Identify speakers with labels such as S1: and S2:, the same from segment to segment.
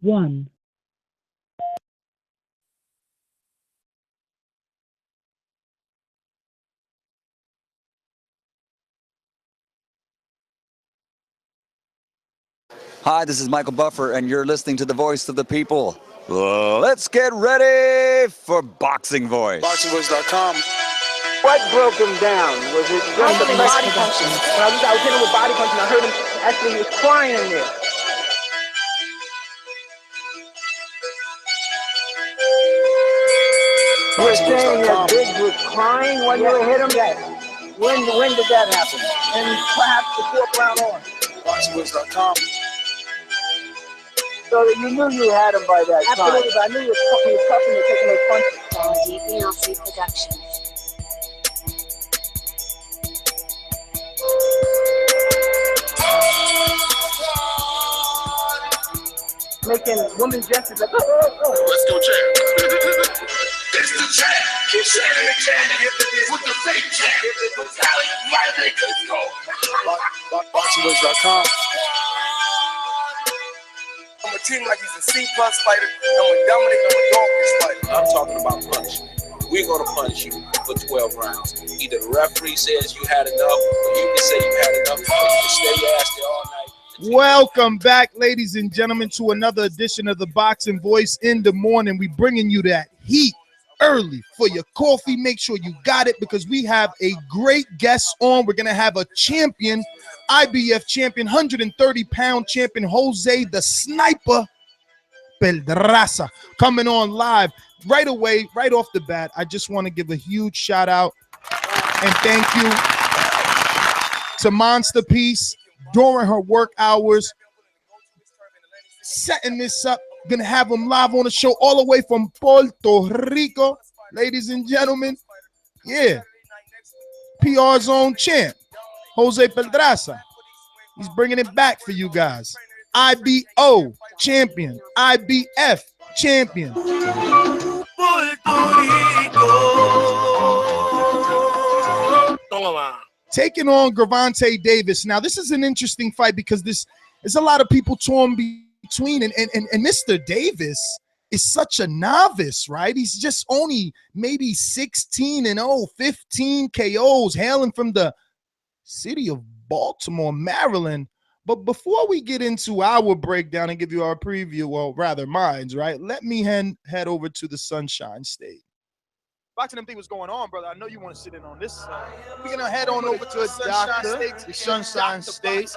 S1: 1.
S2: Hi, this is Michael Buffer, and you're listening to the voice of the people. Let's get ready for Boxing Voice.
S3: ThaBoxingvoice.com.
S4: What broke him down? Was it just the body punches? When I was hitting him with body punches, I heard him actually, he was crying in there. You were saying that Gibbs was crying when you hit him? Yes. When did that happen? And perhaps the fourth round on.
S3: ThaBoxingvoice.com.
S4: So that you knew you had him by that time. Absolutely, but I knew he was tough and taking those punches.
S5: Productions.
S4: Making women's gestures like, oh.
S3: Let's go, champ. It's the champ. Keep saying the champ. With the fake champ. With Sally, right they could go. ThaBoxingvoice.com. I'm a team like he's a C-plus fighter. I'm a dominant, I'm a dog fighter. I'm talking about punishment. We're going to punish you for 12 rounds. Either the referee says you had enough, or you can say you had enough, or you can stay your ass there all night.
S6: Welcome back, ladies and gentlemen, to another edition of the Boxing Voice in the morning. We bringing you that heat early for your coffee. Make sure you got it because we have a great guest on. We're going to have a champion, IBF champion, 130-pound champion, Jose the Sniper Pedraza, coming on live right away, right off the bat. I just want to give a huge shout out and thank you to Monster Peace during her work hours, setting this up. Gonna have them live on the show all the way from Puerto Rico, ladies and gentlemen. Yeah, PR's own champ, Jose Pedraza. He's bringing it back for you guys. IBO champion, IBF champion. Taking on Gervonta Davis. Now, this is an interesting fight because there's a lot of people torn between, and Mr. Davis is such a novice, right? He's just only maybe 16-0, 15 KOs, hailing from the city of Baltimore, Maryland. But before we get into our breakdown and give you our preview, well, rather mine's, right? Let me head over to the Sunshine State. Boxing MD, what's going on, brother? I know you want to sit in on this. We're going to head on over to the Sunshine State.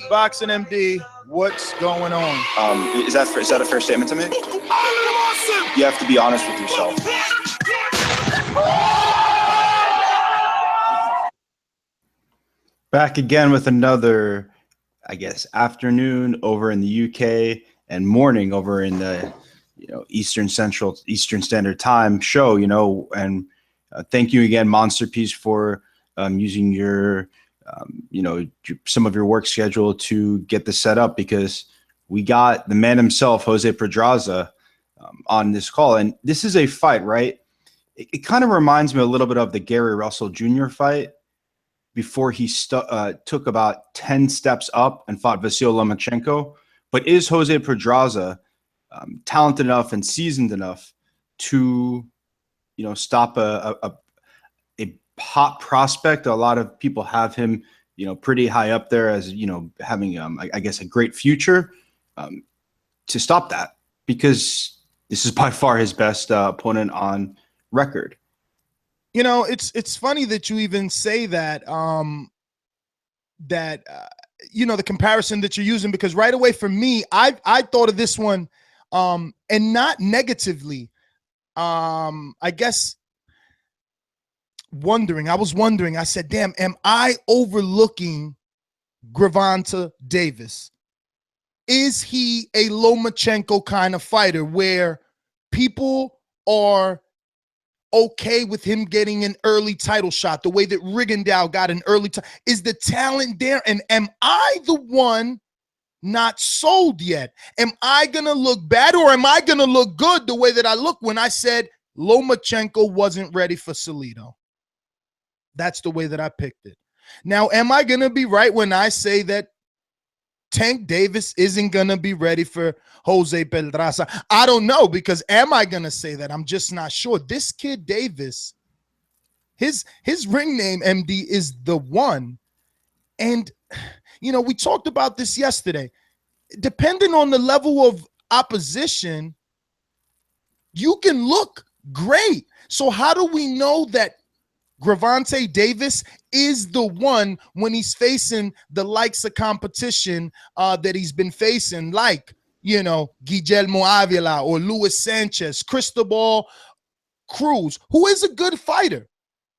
S6: Boxing MD, what's going on?
S7: Is that a fair statement to make? You have to be honest with yourself. Back again with another, I guess, afternoon over in the UK and morning over in the Eastern Standard Time show, and thank you again, Monster Piece, for using your, some of your work schedule to get this set up, because we got the man himself, Jose Pedraza, on this call. And this is a fight, right? It kind of reminds me a little bit of the Gary Russell Jr. fight before he took about 10 steps up and fought Vasyl Lomachenko. But is Jose Pedraza talented enough and seasoned enough to, stop a hot prospect? A lot of people have him, pretty high up there as, having, I guess, a great future, to stop that, because this is by far his best opponent on record.
S6: It's funny that you even say that, the comparison that you're using, because right away for me, I thought of this one, and not negatively. I guess I was wondering, I said, damn, am I overlooking Gervonta Davis? Is he a Lomachenko kind of fighter where people are okay with him getting an early title shot the way that Rigondeaux got an early time? Is the talent there? And am I the one not sold yet? Am I going to look bad, or am I going to look good the way that I look when I said Lomachenko wasn't ready for Salido? That's the way that I picked it. Now, am I going to be right when I say that Tank Davis isn't going to be ready for Jose Pedraza? I don't know, because am I going to say that? I'm just not sure. This kid Davis, his ring name, MD, is The One. And, you know, we talked about this yesterday. Depending on the level of opposition, you can look great. So how do we know that Gervonta Davis is the one when he's facing the likes of competition that he's been facing, like, you know, Guillermo Avila or Luis Sanchez, Cristobal Cruz, who is a good fighter?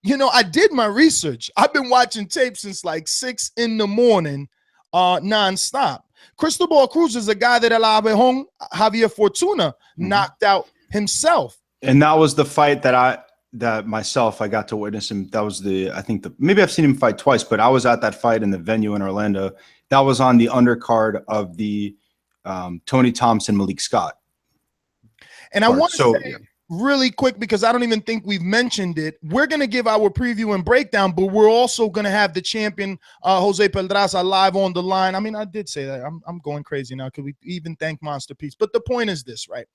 S6: You know, I did my research. I've been watching tape since like 6 in the morning, nonstop. Cristobal Cruz is a guy that El Abejón, Javier Fortuna, knocked out himself.
S7: And that was the fight that I got to witness him. That was maybe I've seen him fight twice, but I was at that fight in the venue in Orlando. That was on the undercard of the Tony Thompson, Malik Scott.
S6: And I want to say really quick, because I don't even think we've mentioned it, we're going to give our preview and breakdown, but we're also going to have the champion, Jose Pedraza, live on the line. I mean, I did say that. I'm going crazy now. Could we even thank Monster Peace? But the point is this, right?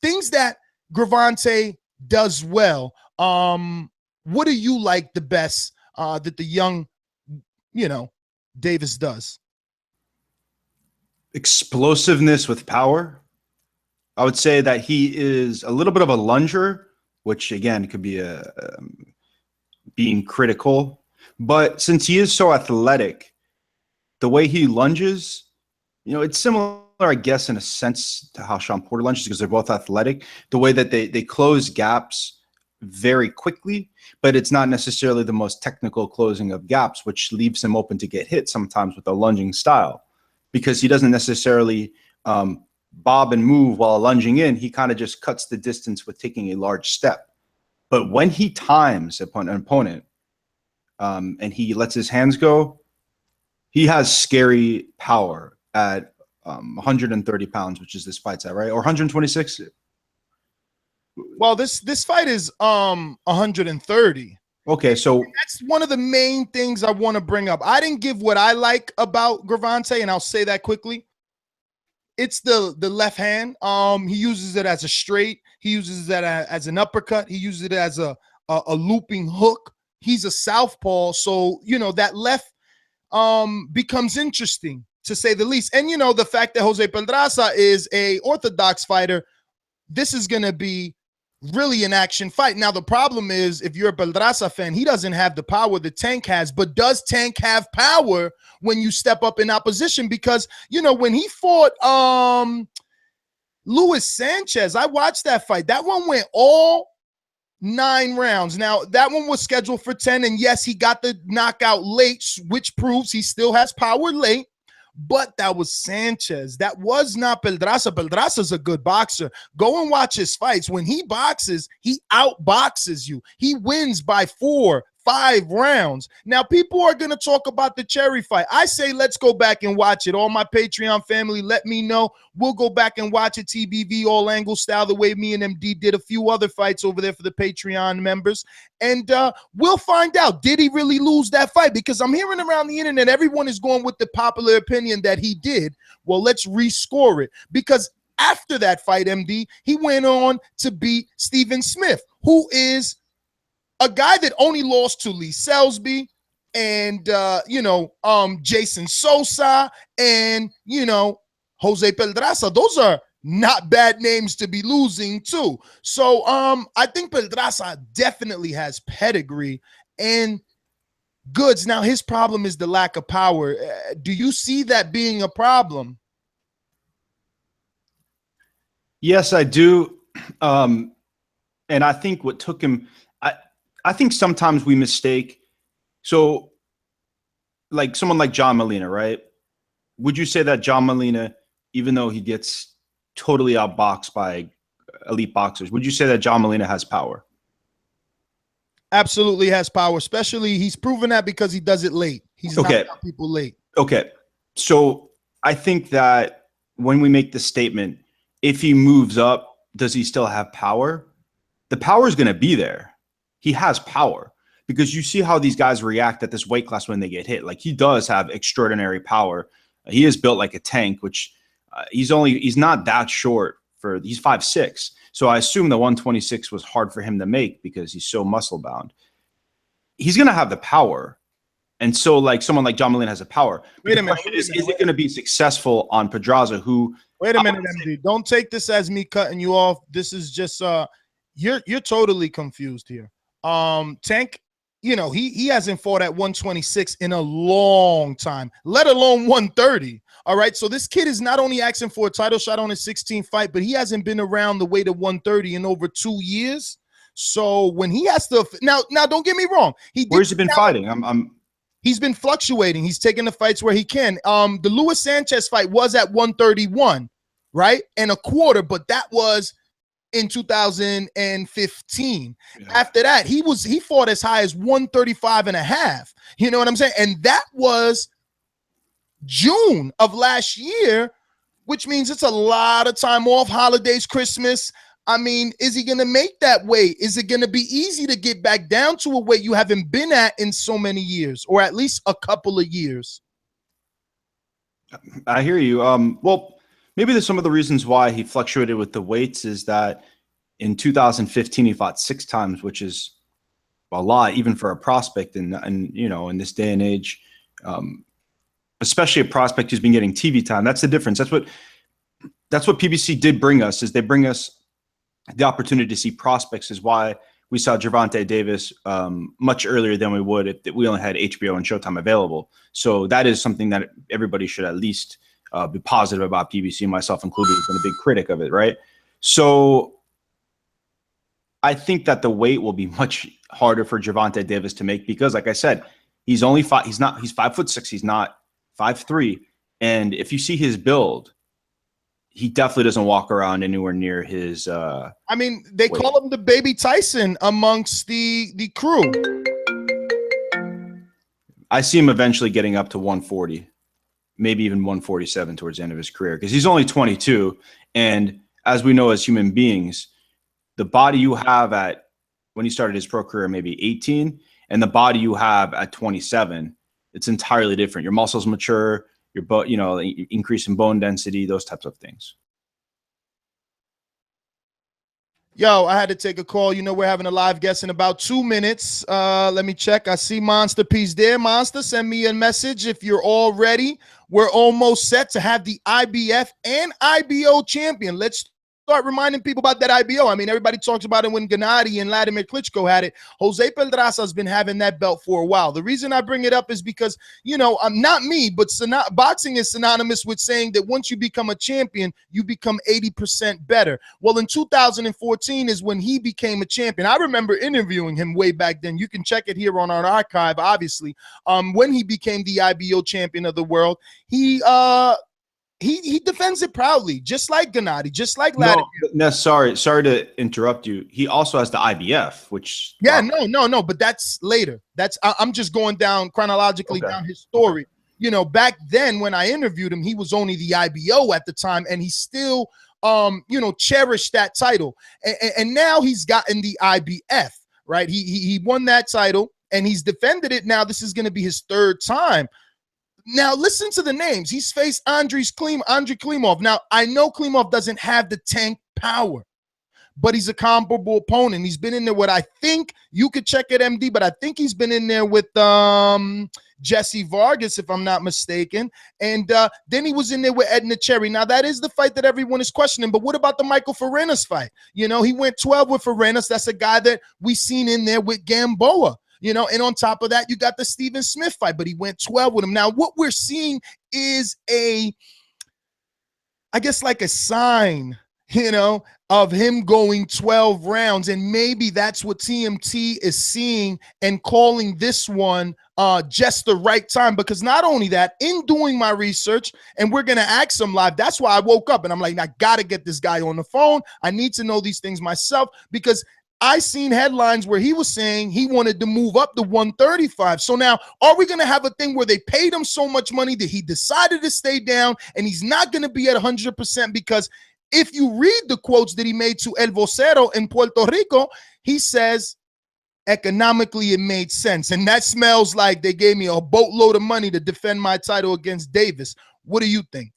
S6: Things that Gervonta does well. What do you like the best that the young, you know, Davis does?
S7: Explosiveness with power. I would say that he is a little bit of a lunger, which again could be being critical. But since he is so athletic, the way he lunges, you know, it's similar, I guess, in a sense to how Sean Porter lunges, because they're both athletic. The way that they close gaps very quickly, but it's not necessarily the most technical closing of gaps, which leaves him open to get hit sometimes with a lunging style, because he doesn't necessarily bob and move while lunging in. He kind of just cuts the distance with taking a large step. But when he times upon an opponent and he lets his hands go, he has scary power at 130 pounds, which is this fight's at, right? Or 126?
S6: Well, this fight is 130.
S7: Okay, so
S6: that's one of the main things I want to bring up. I didn't give what I like about Gervonta, and I'll say that quickly. It's the left hand. He uses it as a straight. He uses it as an uppercut. He uses it as a looping hook. He's a southpaw, so you know that left becomes interesting, to say the least. And you know, the fact that Jose Pedraza is a orthodox fighter, this is going to be really an action fight. Now, the problem is, if you're a Pedraza fan, he doesn't have the power that Tank has. But does Tank have power when you step up in opposition? Because, you know, when he fought Luis Sanchez, I watched that fight. That one went all 9 rounds. Now, that one was scheduled for 10. And yes, he got the knockout late, which proves he still has power late. But that was Sanchez. That was not Pedraza. Pedraza's a good boxer. Go and watch his fights. When he boxes, he outboxes you. He wins by 4, 5 rounds. Now, people are going to talk about the Cherry fight. I say let's go back and watch it. All my Patreon family, let me know. We'll go back and watch it TBV, all angle style, the way me and MD did a few other fights over there for the Patreon members. And we'll find out, did he really lose that fight? Because I'm hearing around the internet, everyone is going with the popular opinion that he did. Well, let's rescore it. Because after that fight, MD, he went on to beat Stephen Smith, who is a guy that only lost to Lee Selsby and, Jason Sosa and, Jose Pedraza. Those are not bad names to be losing too. So I think Pedraza definitely has pedigree and goods. Now, his problem is the lack of power. Do you see that being a problem?
S7: Yes, I do. And I think what took him, I think sometimes we mistake. So like someone like John Molina, right? Would you say that John Molina, even though he gets totally outboxed by elite boxers, would you say that John Molina has power?
S6: Absolutely has power, especially he's proven that because he does it late. He's knocking out people late.
S7: Okay. So I think that when we make the statement, if he moves up, does he still have power? The power is going to be there. He has power because you see how these guys react at this weight class when they get hit. Like he does have extraordinary power. He is built like a tank, which he's not that short he's 5'6". So I assume the 126 was hard for him to make because he's so muscle bound. He's going to have the power. And so like someone like John Molina has the power.
S6: Wait a minute.
S7: Is it going to be successful on Pedraza, who...
S6: Wait a minute, MD. Don't take this as me cutting you off. This is just you're totally confused here. Tank, you know, he hasn't fought at 126 in a long time, let alone 130. All right. So this kid is not only asking for a title shot on his 16th fight, but he hasn't been around the weight of 130 in over 2 years. So when he has to now don't get me wrong.
S7: Where's he been fighting?
S6: He's been fluctuating. He's taking the fights where he can. The Luis Sanchez fight was at 131, right? And a quarter, but that was in 2015. Yeah. After that, he fought as high as 135 and a half. You know what I'm saying? And that was June of last year, which means it's a lot of time off, holidays, Christmas. I mean, is he going to make that weight? Is it going to be easy to get back down to a weight you haven't been at in so many years, or at least a couple of years?
S7: I hear you. Well, maybe some of the reasons why he fluctuated with the weights is that in 2015 he fought 6 times, which is a lot, even for a prospect. And you know, in this day and age, especially a prospect who's been getting TV time. That's the difference. That's what PBC did bring us. Is they bring us the opportunity to see prospects. Is why we saw Gervonta Davis much earlier than we would if we only had HBO and Showtime available. So that is something that everybody should at least be positive about. PBC, myself included, has been a big critic of it, right? So I think that the weight will be much harder for Gervonta Davis to make because, like I said, he's 5'6". He's not 5'3". And if you see his build, he definitely doesn't walk around anywhere near his
S6: I mean, they
S7: weight.
S6: call him the baby Tyson amongst the crew.
S7: I see him eventually getting up to 140, maybe even 147 towards the end of his career, because he's only 22. And as we know, as human beings, the body you have at when he started his pro career, maybe 18, and the body you have at 27, it's entirely different. Your muscles mature, your increase in bone density, those types of things.
S6: Yo, I had to take a call. You know, we're having a live guest in about 2 minutes. Let me check. I see Monster Piece there. Monster, send me a message if you're all ready. We're almost set to have the IBF and IBO champion. Let's start reminding people about that IBO. I mean, everybody talks about it when Gennady and Vladimir Klitschko had it. Jose Pedraza has been having that belt for a while. The reason I bring it up is because, you know, I'm not me, but boxing is synonymous with saying that once you become a champion, you become 80% better. Well, in 2014 is when he became a champion. I remember interviewing him way back then. You can check it here on our archive, obviously. When he became the IBO champion of the world, he defends it proudly, just like Gennady, just like Vladimir.
S7: No, sorry to interrupt you. He also has the IBF, which
S6: no, but that's later. I'm just going down chronologically down his story. Okay. You know, back then when I interviewed him, he was only the IBO at the time, and he still cherished that title. And now he's gotten the IBF, right? He won that title and he's defended it. Now this is going to be his 3rd time. Now, listen to the names. He's faced Andrei Klimov. Now, I know Klimov doesn't have the tank power, but he's a comparable opponent. He's been in there with, I think, you could check it, MD, but I think he's been in there with Jesse Vargas, if I'm not mistaken. And then he was in there with Edna Cherry. Now, that is the fight that everyone is questioning, but what about the Michael Farenas fight? You know, he went 12 with Farenas. That's a guy that we seen in there with Gamboa. You know, and on top of that, you got the Steven Smith fight, but he went 12 with him. Now, what we're seeing is I guess like a sign, you know, of him going 12 rounds. And maybe that's what TMT is seeing and calling this one just the right time. Because not only that, in doing my research, and we're going to ask him live, that's why I woke up and I'm like, I got to get this guy on the phone. I need to know these things myself, because I seen headlines where he was saying he wanted to move up to 135. So now, are we going to have a thing where they paid him so much money that he decided to stay down and he's not going to be at 100%? Because if you read the quotes that he made to El Vocero in Puerto Rico, he says, economically, it made sense. And that smells like they gave me a boatload of money to defend my title against Davis. What do you think?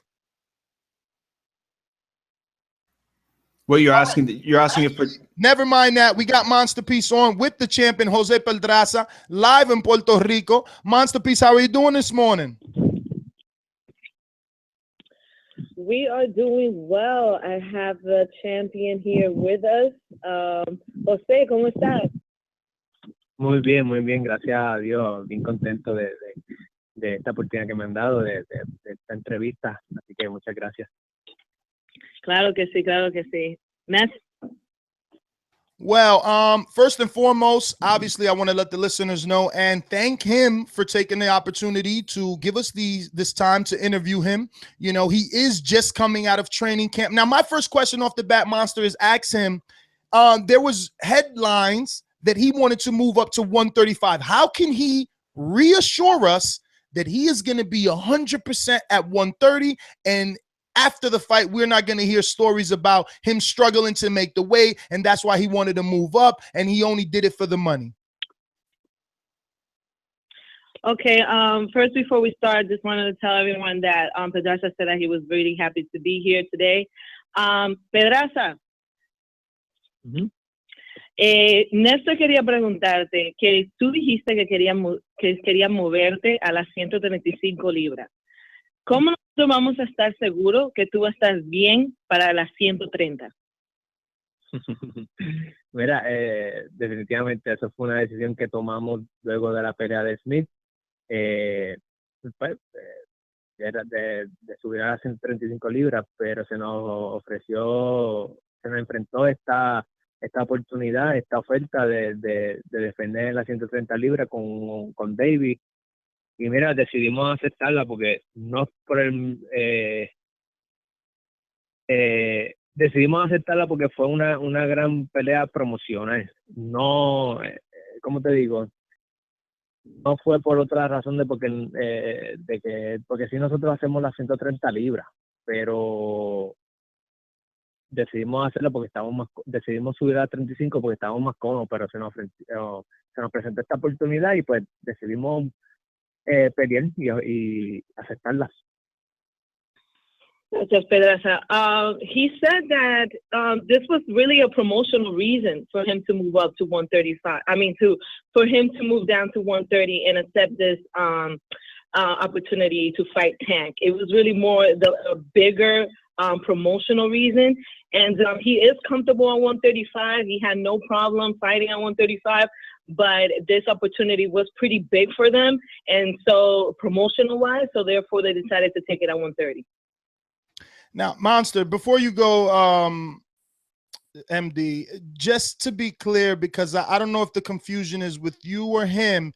S7: Well, you're asking if
S6: Never mind that. We got Monster Peace on with the champion, Jose Pedraza, live in Puerto Rico. Monster Peace, how are you doing this morning?
S1: We are doing well. I have the champion here with us. José, ¿cómo estás?
S5: Muy bien, gracias a Dios. Bien contento de esta oportunidad que me han dado, de esta entrevista. Así que muchas gracias.
S1: Claro que sí, claro que sí. Nestor?
S6: Well, first and foremost, obviously, I want to let the listeners know and thank him for taking the opportunity to give us this time to interview him. You know, he is just coming out of training camp. Now, my first question off the bat, Monster, is ask him, there was headlines that he wanted to move up to 135. How can he reassure us that he is going to be 100% at 130, and after the fight, we're not going to hear stories about him struggling to make the weight, and that's why he wanted to move up, and he only did it for the money?
S1: Okay, first, before we start, just wanted to tell everyone that Pedraza said that he was really happy to be here today. Pedraza, Nestor quería preguntarte que tú dijiste que querías moverte a las 135 libras. ¿Cómo nosotros vamos a estar seguros que tú vas a estar bien para las 130?
S5: Mira, definitivamente eso fue una decisión que tomamos luego de la pelea de Smith. Pues, era de subir a las 135 libras, pero se nos enfrentó esta oportunidad, esta oferta de defender las 130 libras con David. Y mira, decidimos aceptarla porque no por decidimos aceptarla porque fue una gran pelea promocional. No, ¿cómo te digo? No fue por otra razón porque si nosotros hacemos las 130 libras, pero decidimos hacerlo porque decidimos subir a 35 porque estábamos más cómodos, pero se nos presentó esta oportunidad y pues decidimos pelear y aceptarla.
S1: Judge Pedraza, he said that this was really a promotional reason for him to move up to 135. I mean, for him to move down to 130 and accept this opportunity to fight Tank. It was really more a bigger promotional reason. And he is comfortable on 135. He had no problem fighting on 135. But this opportunity was pretty big for them. And so promotional-wise, so therefore they decided to take it at 130.
S6: Now, Monster, before you go, MD, just to be clear, because I don't know if the confusion is with you or him,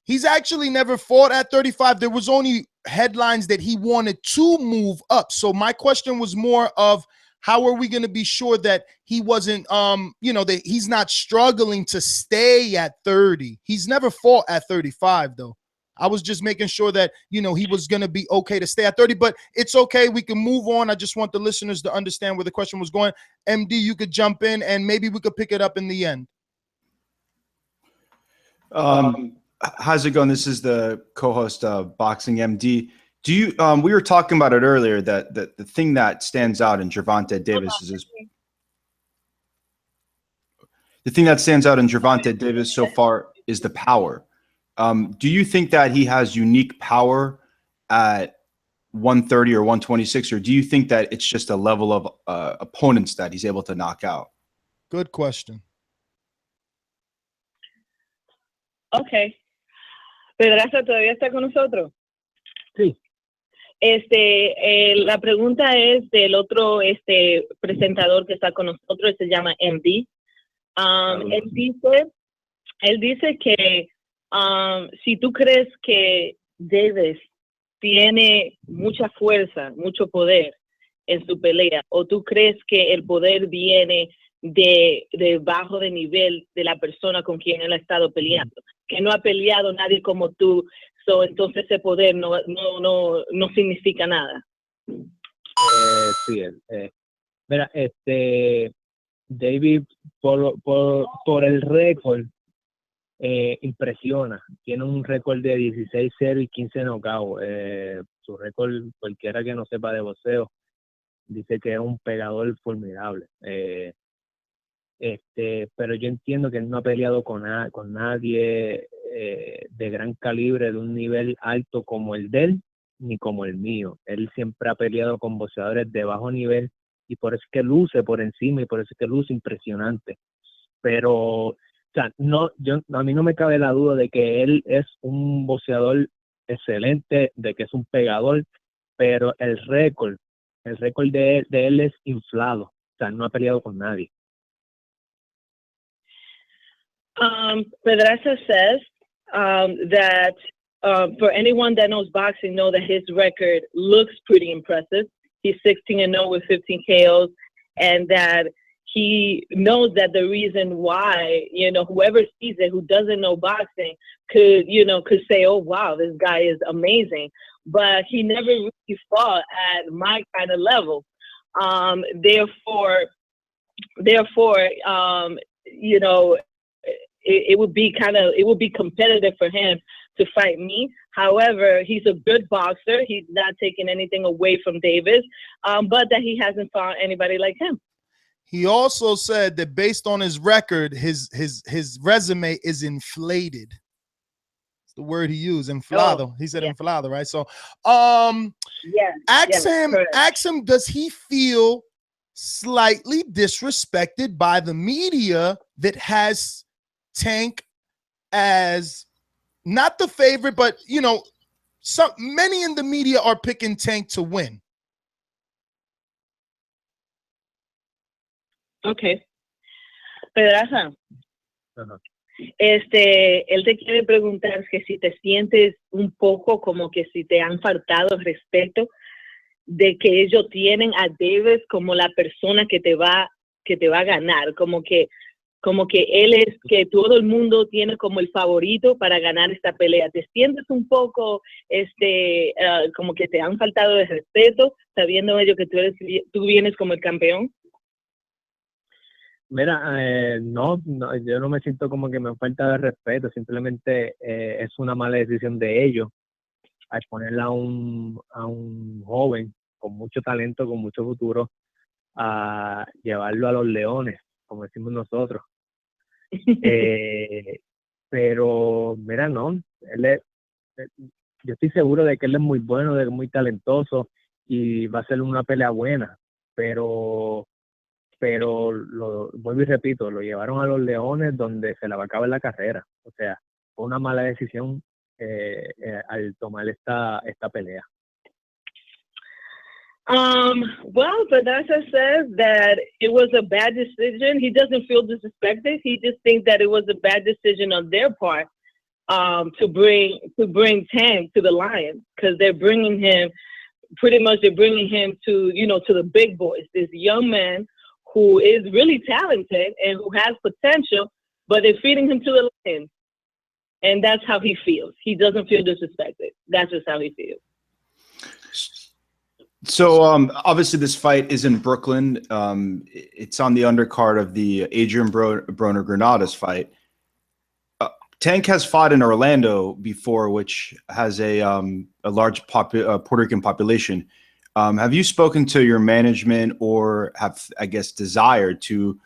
S6: he's actually never fought at 35. There was only headlines that he wanted to move up. So my question was more of, how are we going to be sure that he wasn't, that he's not struggling to stay at 30? He's never fought at 35, though. I was just making sure that, he was going to be okay to stay at 30, but it's okay. We can move on. I just want the listeners to understand where the question was going. MD, you could jump in and maybe we could pick it up in the end.
S7: How's it going? This is the co-host of Boxing MD. Do you, we were talking about it earlier, that the thing that stands out in Gervonta Davis is the thing that stands out in Gervonta Davis so far is the power. Do you think that he has unique power at 130 or 126, or do you think that it's just a level of opponents that he's able to knock out?
S6: Good question.
S1: Okay. Pedraza, ¿todavía está con nosotros?
S5: Sí.
S1: La pregunta es del otro presentador que está con nosotros, se llama MD. Él dice que si tú crees que Davis tiene mucha fuerza, mucho poder en su pelea, o tú crees que el poder viene de bajo de nivel de la persona con quien él ha estado peleando, que no ha peleado nadie como tú, entonces ese poder no significa nada.
S5: Sí, mira, David, por el récord, impresiona. Tiene un récord de 16-0 y 15 knockouts. Su récord, cualquiera que no sepa de boxeo, dice que es un pegador formidable. Pero yo entiendo que él no ha peleado con nadie de gran calibre, de un nivel alto como el de él, ni como el mío. Él siempre ha peleado con boxeadores de bajo nivel y por eso es que luce por encima y por eso es que luce impresionante. Pero, o sea, a mí no me cabe la duda de que él es un boxeador excelente, de que es un pegador, pero el récord de él es inflado. O sea, no ha peleado con nadie.
S1: Pedraza says that for anyone that knows boxing, know that his record looks pretty impressive. He's 16-0 with 15 KOs, and that he knows that the reason why, whoever sees it who doesn't know boxing could say, oh, wow, this guy is amazing. But he never really fought at my kind of level. Therefore, it would be competitive for him to fight me. However, he's a good boxer. He's not taking anything away from Davis, but that he hasn't fought anybody like him.
S6: He also said that based on his record, his resume is inflated. It's the word he used, inflado. He said inflado, right? So, ask him, does he feel slightly disrespected by the media that has Tank as not the favorite, but many in the media are picking Tank to win?
S1: Okay. Pedraza, él te quiere preguntar que si te sientes un poco como que si te han faltado el respeto de que ellos tienen a Davis como la persona que te va a ganar, como que él es que todo el mundo tiene como el favorito para ganar esta pelea. ¿Te sientes un poco como que te han faltado de respeto sabiendo ellos que tú vienes como el campeón?
S5: Mira, no, yo no me siento como que me falta de respeto, simplemente es una mala decisión de ellos al ponerle a un joven con mucho talento, con mucho futuro, a llevarlo a los leones, como decimos nosotros. Pero mira, no, yo estoy seguro de que él es muy bueno, de que es muy talentoso y va a ser una pelea buena, pero vuelvo y repito, lo llevaron a los leones donde se le va a acabar la carrera. O sea, fue una mala decisión al tomar esta pelea.
S1: Well, Pedraza says that it was a bad decision. He doesn't feel disrespected. He just thinks that it was a bad decision on their part to bring Tank to the Lions, because they're bringing him to the big boys. This young man who is really talented and who has potential, but they're feeding him to the Lions. And that's how he feels. He doesn't feel disrespected. That's just how he feels.
S7: So obviously this fight is in Brooklyn. It's on the undercard of the Adrian Broner Granados fight. Tank has fought in Orlando before, which has a large Puerto Rican population. Have you spoken to your management or have, I guess, desired to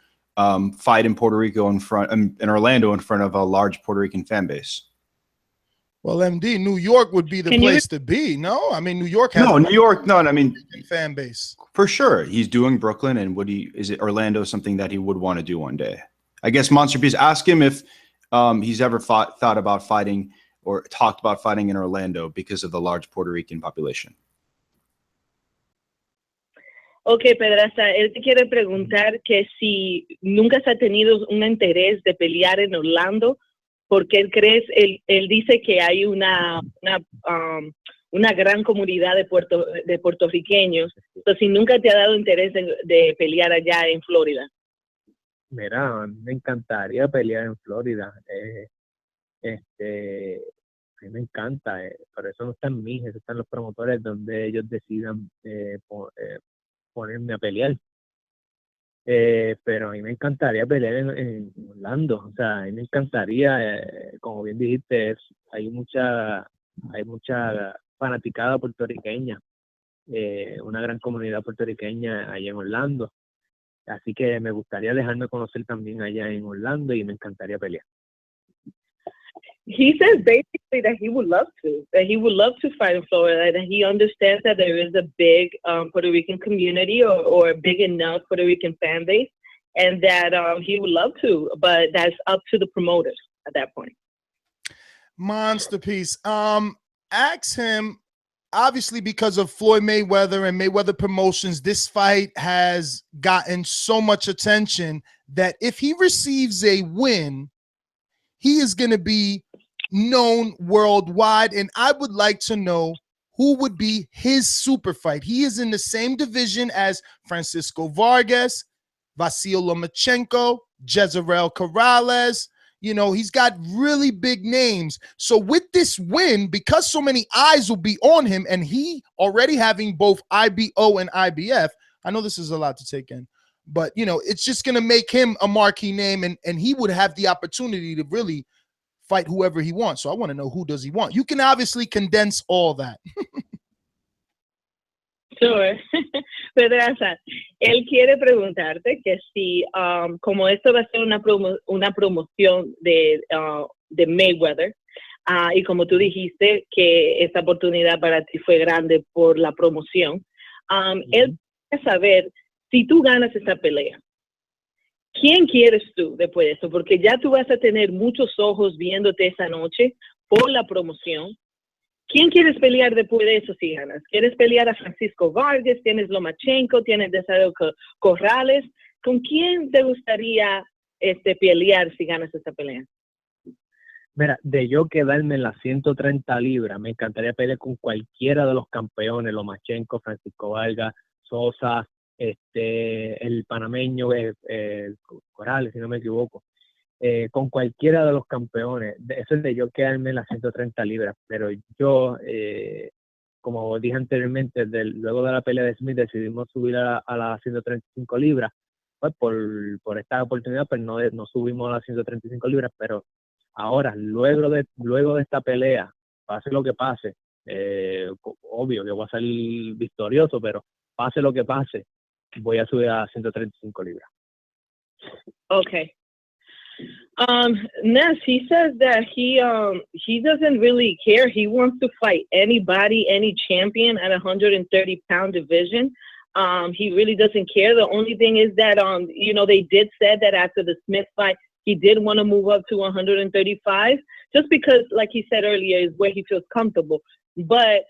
S7: fight in Puerto Rico in Orlando in front of a large Puerto Rican fan base?
S6: Well, MD, New York would be the place to be. No, I mean, New York has
S7: I mean,
S6: fan base
S7: for sure. He's doing Brooklyn, and is it Orlando something that he would want to do one day? I guess Monster Peace, ask him if he's ever thought about fighting or talked about fighting in Orlando because of the large Puerto Rican population.
S1: Okay, Pedraza, él te quiere preguntar que si nunca se ha tenido un interés de pelear en Orlando, porque él dice que hay una gran comunidad de puertorriqueños. Entonces, si nunca te ha dado interés de pelear allá en Florida.
S5: Mira, me encantaría pelear en Florida. A mí me encanta, pero eso no está en mí, eso está en los promotores donde ellos decidan ponerme a pelear. Pero a mí me encantaría pelear en Orlando. O sea, a mí me encantaría, como bien dijiste, hay mucha fanaticada puertorriqueña, una gran comunidad puertorriqueña allá en Orlando. Así que me gustaría dejarme conocer también allá en Orlando y me encantaría pelear.
S1: He says basically that he would love to fight in Florida, that he understands that there is a big Puerto Rican community or a big enough Puerto Rican fan base, and that he would love to, but that's up to the promoters at that point.
S6: Monster piece. Ask him, obviously because of Floyd Mayweather and Mayweather Promotions, this fight has gotten so much attention that if he receives a win, he is going to be known worldwide. And I would like to know who would be his super fight. He is in the same division as Francisco Vargas, Vasil Lomachenko, Jezreel Corrales. You know, he's got really big names. So with this win, because so many eyes will be on him, and he already having both IBO and IBF, I know this is a lot to take in, but, you know, it's just going to make him a marquee name, and he would have the opportunity to really fight whoever he wants. So I want to know, who does he want? You can obviously condense all that.
S1: Sure. Pedraza, él quiere preguntarte que si, como esto va a ser una promoción de Mayweather, y como tú dijiste que esta oportunidad para ti fue grande por la promoción, él quiere saber si tú ganas esta pelea. ¿Quién quieres tú después de eso? Porque ya tú vas a tener muchos ojos viéndote esa noche por la promoción. ¿Quién quieres pelear después de eso si ganas? ¿Quieres pelear a Francisco Vargas? ¿Tienes Lomachenko? ¿Tienes Jezreel Corrales? ¿Con quién te gustaría pelear si ganas esta pelea?
S5: Mira, de yo quedarme en las 130 libras, me encantaría pelear con cualquiera de los campeones, Lomachenko, Francisco Vargas, Sosa, el panameño Corrales, si no me equivoco. Con cualquiera de los campeones. Eso es de yo quedarme en las 130 libras, pero yo, como dije anteriormente, luego de la pelea de Smith decidimos subir a las 135 libras, pues por esta oportunidad pues no subimos a las 135 libras, pero ahora, luego de esta pelea, pase lo que pase, obvio que voy a salir victorioso, pero pase lo que pase, voy a subir a 135 libras.
S1: Okay. Ness, he says that he doesn't really care. He wants to fight anybody, any champion at 130-pound division. He really doesn't care. The only thing is that you know, they did say that after the Smith fight, he did want to move up to 135, just because, like he said earlier, is where he feels comfortable. But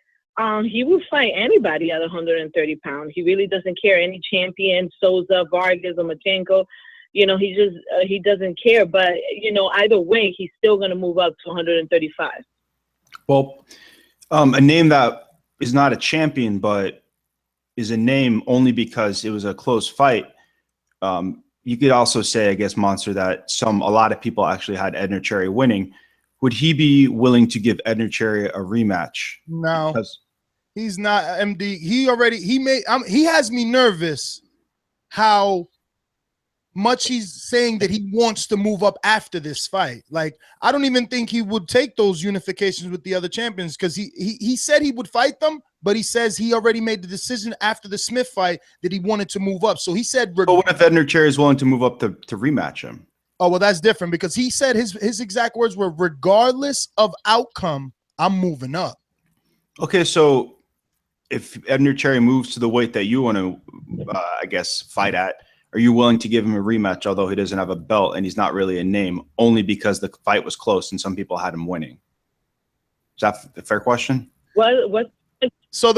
S1: he will fight anybody at 130 pounds. He really doesn't care. Any champion, Sosa, Vargas, or Lomachenko. You know, he doesn't care. But, you know, either way, he's still going to move up to 135.
S7: Well, a name that is not a champion, but is a name only because it was a close fight. You could also say, I guess, Monster, that a lot of people actually had Edner Cherry winning. Would he be willing to give Edner Cherry a rematch?
S6: No, he's not. MD. He has me nervous how much he's saying that he wants to move up after this fight. Like, I don't even think he would take those unifications with the other champions, because he said he would fight them, but he says he already made the decision after the Smith fight that he wanted to move up. So he said,
S7: but what if Edner Cherry is willing to move up to rematch him?
S6: Oh, well, that's different, because he said his exact words were, regardless of outcome, I'm moving up. Okay,
S7: so if Edner Cherry moves to the weight that you want to, I guess, fight at, are you willing to give him a rematch, although he doesn't have a belt and he's not really a name, only because the fight was close and some people had him winning? Is that a fair question?
S1: What?
S6: So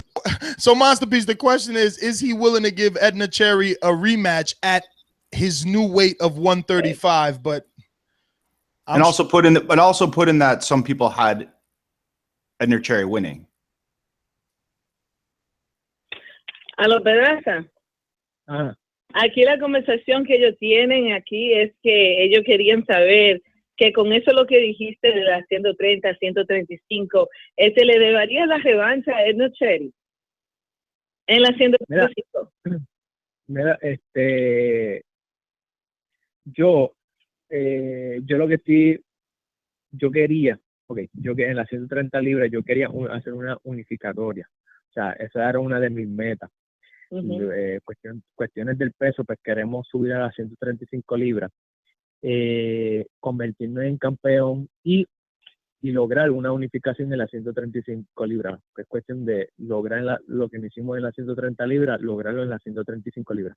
S6: Masterpiece, the question is he willing to give Edner Cherry a rematch at his new weight of 135? But
S7: also put in that some people had Edner Cherry winning.
S1: Aló, Pedraza. Aquí la conversación que ellos tienen aquí es que ellos querían saber que con eso lo que dijiste de las 130, 135, le debería la revancha a Edner Cherry en las 135.
S5: Mira, yo lo que yo quería, yo que en las 130 libras yo quería hacer una unificatoria. O sea, esa era una de mis metas. Cuestiones del peso, pues queremos subir a las 135 libras, convertirnos en campeón y lograr una unificación en las 135 libras. Que es cuestión de lograr lo que hicimos en las 130 libras, lograrlo en las 135 libras.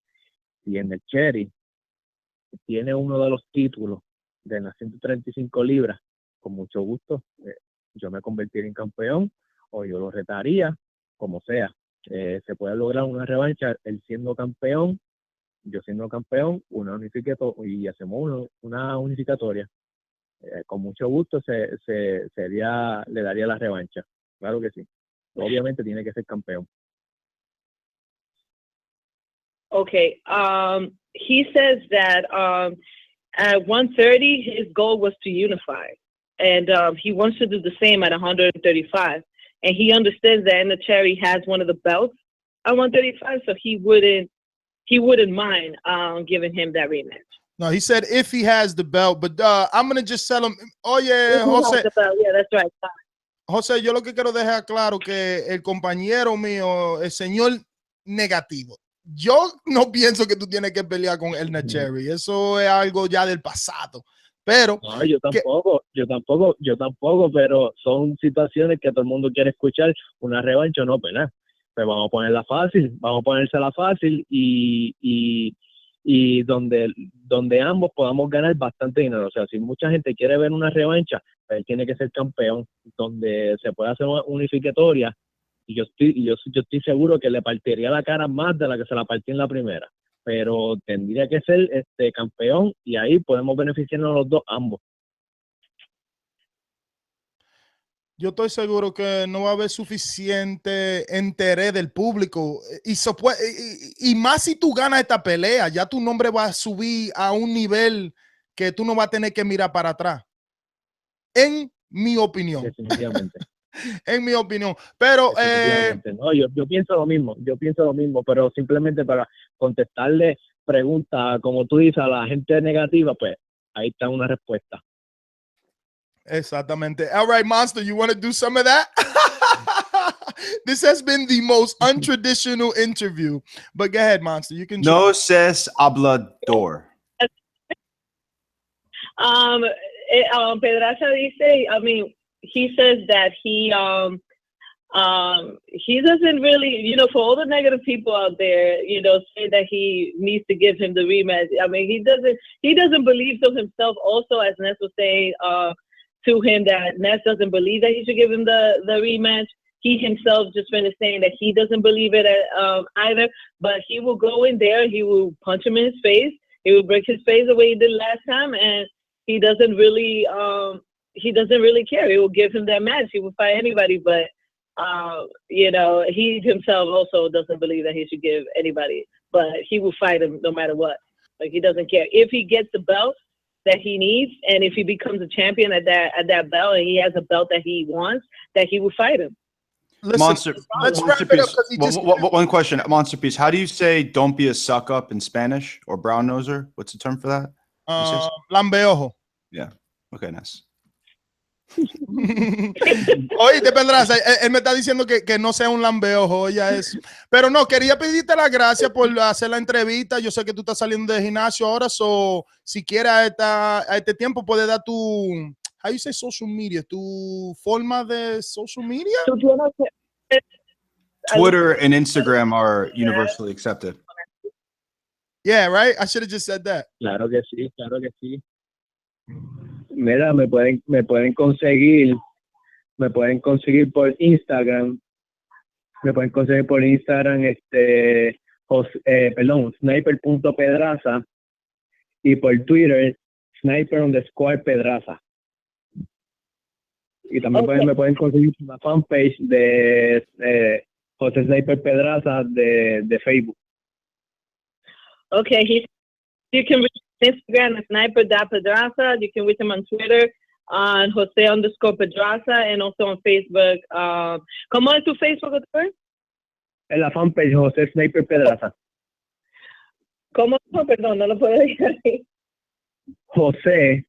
S5: Y en el Cherry tiene uno de los títulos de las 135 libras, con mucho gusto yo me convertiría en campeón o yo lo retaría, como sea. Se puede lograr una revancha, él siendo campeón, yo siendo campeón, y hacemos una unificatoria. Con mucho gusto le daría la revancha. Claro que sí. Obviamente tiene que ser campeón.
S1: Okay. He says that at 130, his goal was to unify. And he wants to do the same at 135. And he understands that in the Cherry has one of the belts at 135, so he wouldn't mind giving him that rematch.
S6: No, he said if he has the belt, but I'm gonna just tell him, oye, Jose.
S1: Yeah, that's right.
S6: Jose, yo lo que quiero dejar claro que el compañero mío, el señor negativo, yo no pienso que tú tienes que pelear con el Cherry. Eso es algo ya del pasado. Pero
S5: no, yo tampoco, pero son situaciones que todo el mundo quiere escuchar. Una revancha no pelear. Pues vamos a ponérsela fácil y donde ambos podamos ganar bastante dinero. O sea, si mucha gente quiere ver una revancha, él tiene que ser campeón, donde se puede hacer una unificatoria, y yo estoy seguro que le partiría la cara más de la que se la partió en la primera, pero tendría que ser campeón, y ahí podemos beneficiarnos los dos, ambos.
S6: Yo estoy seguro que no va a haber suficiente interés del público. Y más si tú ganas esta pelea, ya tu nombre va a subir a un nivel que tú no vas a tener que mirar para atrás. En mi opinión.
S5: Definitivamente.
S6: En mi opinión. Pero
S5: no, yo pienso lo mismo, pero simplemente para contestarle preguntas, como tú dices, a la gente negativa, pues ahí está una respuesta.
S6: Exactamente. All right, Monster, you want to do some of that? This has been the most untraditional interview. But go ahead, Monster. You can.
S7: No ses hablador.
S1: Pedraza dice, I mean, he says that he doesn't really, for all the negative people out there, say that he needs to give him the rematch. I mean, he doesn't believe so himself. Also, as Nestor was saying to him, that Ness doesn't believe that he should give him the rematch. He himself just finished saying that he doesn't believe it either. But he will go in there, he will punch him in his face, he will break his face the way he did last time, and he doesn't really care. He will give him that match. He will fight anybody, but he himself also doesn't believe that he should give anybody, but he will fight him no matter what. Like, he doesn't care if he gets the belt that he needs, and if he becomes a champion at that belt, and he has a belt that he wants, that he will fight him.
S6: Listen,
S7: Monster Piece. One question, Monster Piece. How do you say "don't be a suck up" in Spanish, or brown noser? What's the term for that?
S6: Lambeojo.
S7: Yeah. Okay, nice.
S6: Oye, Pedraza, él me está diciendo que no sea un lambeojo, ya es. Pero no, quería pedirte las gracias por hacer la entrevista. Yo sé que tú estás saliendo del gimnasio ahora, si quieres a este tiempo puedes dar tu, how you say social media, tu forma de social media.
S7: Twitter and Instagram are universally accepted.
S6: Yeah, right. I should have just said that.
S5: Claro que sí. Mira, me pueden conseguir por Instagram. Me pueden conseguir por Instagram sniper.pedraza, y por Twitter sniper_Pedraza. Y también me pueden conseguir por la fanpage de Jose Sniper Pedraza de Facebook.
S1: Okay, you can reach Instagram at sniper.pedraza. You can reach him on Twitter on Jose_Pedraza, and also on Facebook. ¿Cómo es tu Facebook o Twitter?
S5: En la fanpage Jose Sniper Pedraza.
S1: ¿Cómo? Perdón, no lo puedo decir ahí.
S5: Jose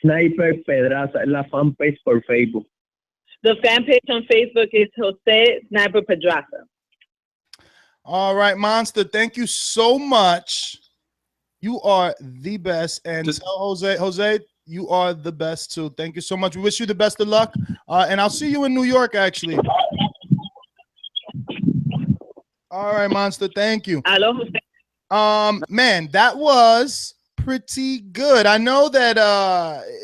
S5: Sniper Pedraza, es la fanpage por Facebook.
S1: The fan page on Facebook is Jose Sniper Pedraza.
S6: All right, Monster. Thank you so much. You are the best. And tell Jose, you are the best too. Thank you so much. We wish you the best of luck. And I'll see you in New York, actually. All right, Monster. Thank you.
S1: Hello, Jose.
S6: Man, that was pretty good. I know that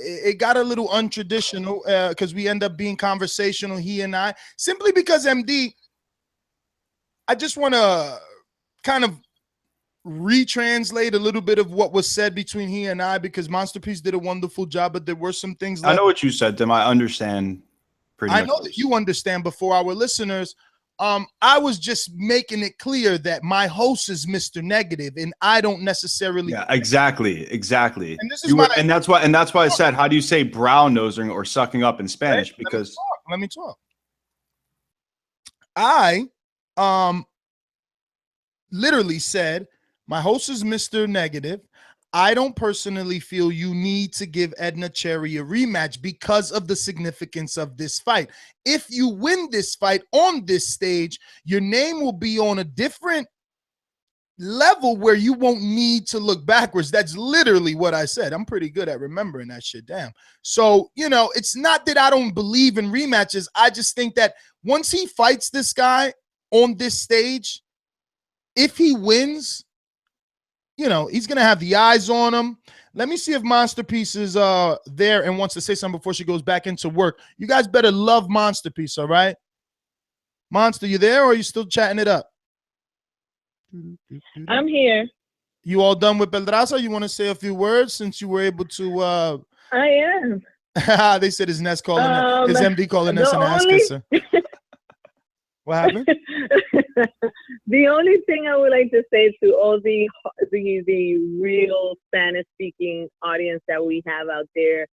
S6: it got a little untraditional because we end up being conversational, he and I, simply because MD, I just want to kind of retranslate a little bit of what was said between he and I, because Monsterpiece did a wonderful job, but there were some things
S7: I know what you said, Tim. I understand pretty much.
S6: I know that you understand. Before our listeners, I was just making it clear that my host is Mr. Negative, and I don't necessarily.
S7: Yeah, exactly. And
S6: this is
S7: and that's why I said, how do you say brown nosing or sucking up in Spanish? Because
S6: let me talk. I literally said my host is Mr. Negative. I don't personally feel you need to give Edna Cherry a rematch because of the significance of this fight. If you win this fight on this stage, your name will be on a different level where you won't need to look backwards. That's literally what I said. I'm pretty good at remembering that shit. Damn. So, you know, it's not that I don't believe in rematches. I just think that once he fights this guy on this stage, if he wins, you know, he's going to have the eyes on him. Let me see if Monsterpiece is there and wants to say something before she goes back into work. You guys better love Monsterpiece, all right? Monster, you there, or are you still chatting it up?
S1: I'm here.
S6: You all done with Pedraza? You want to say a few words since you were able to?
S1: I am.
S6: They said his Nest calling his MD calling us and asking, sir. What happened?
S1: The only thing I would like to say to all the real Spanish-speaking audience that we have out there,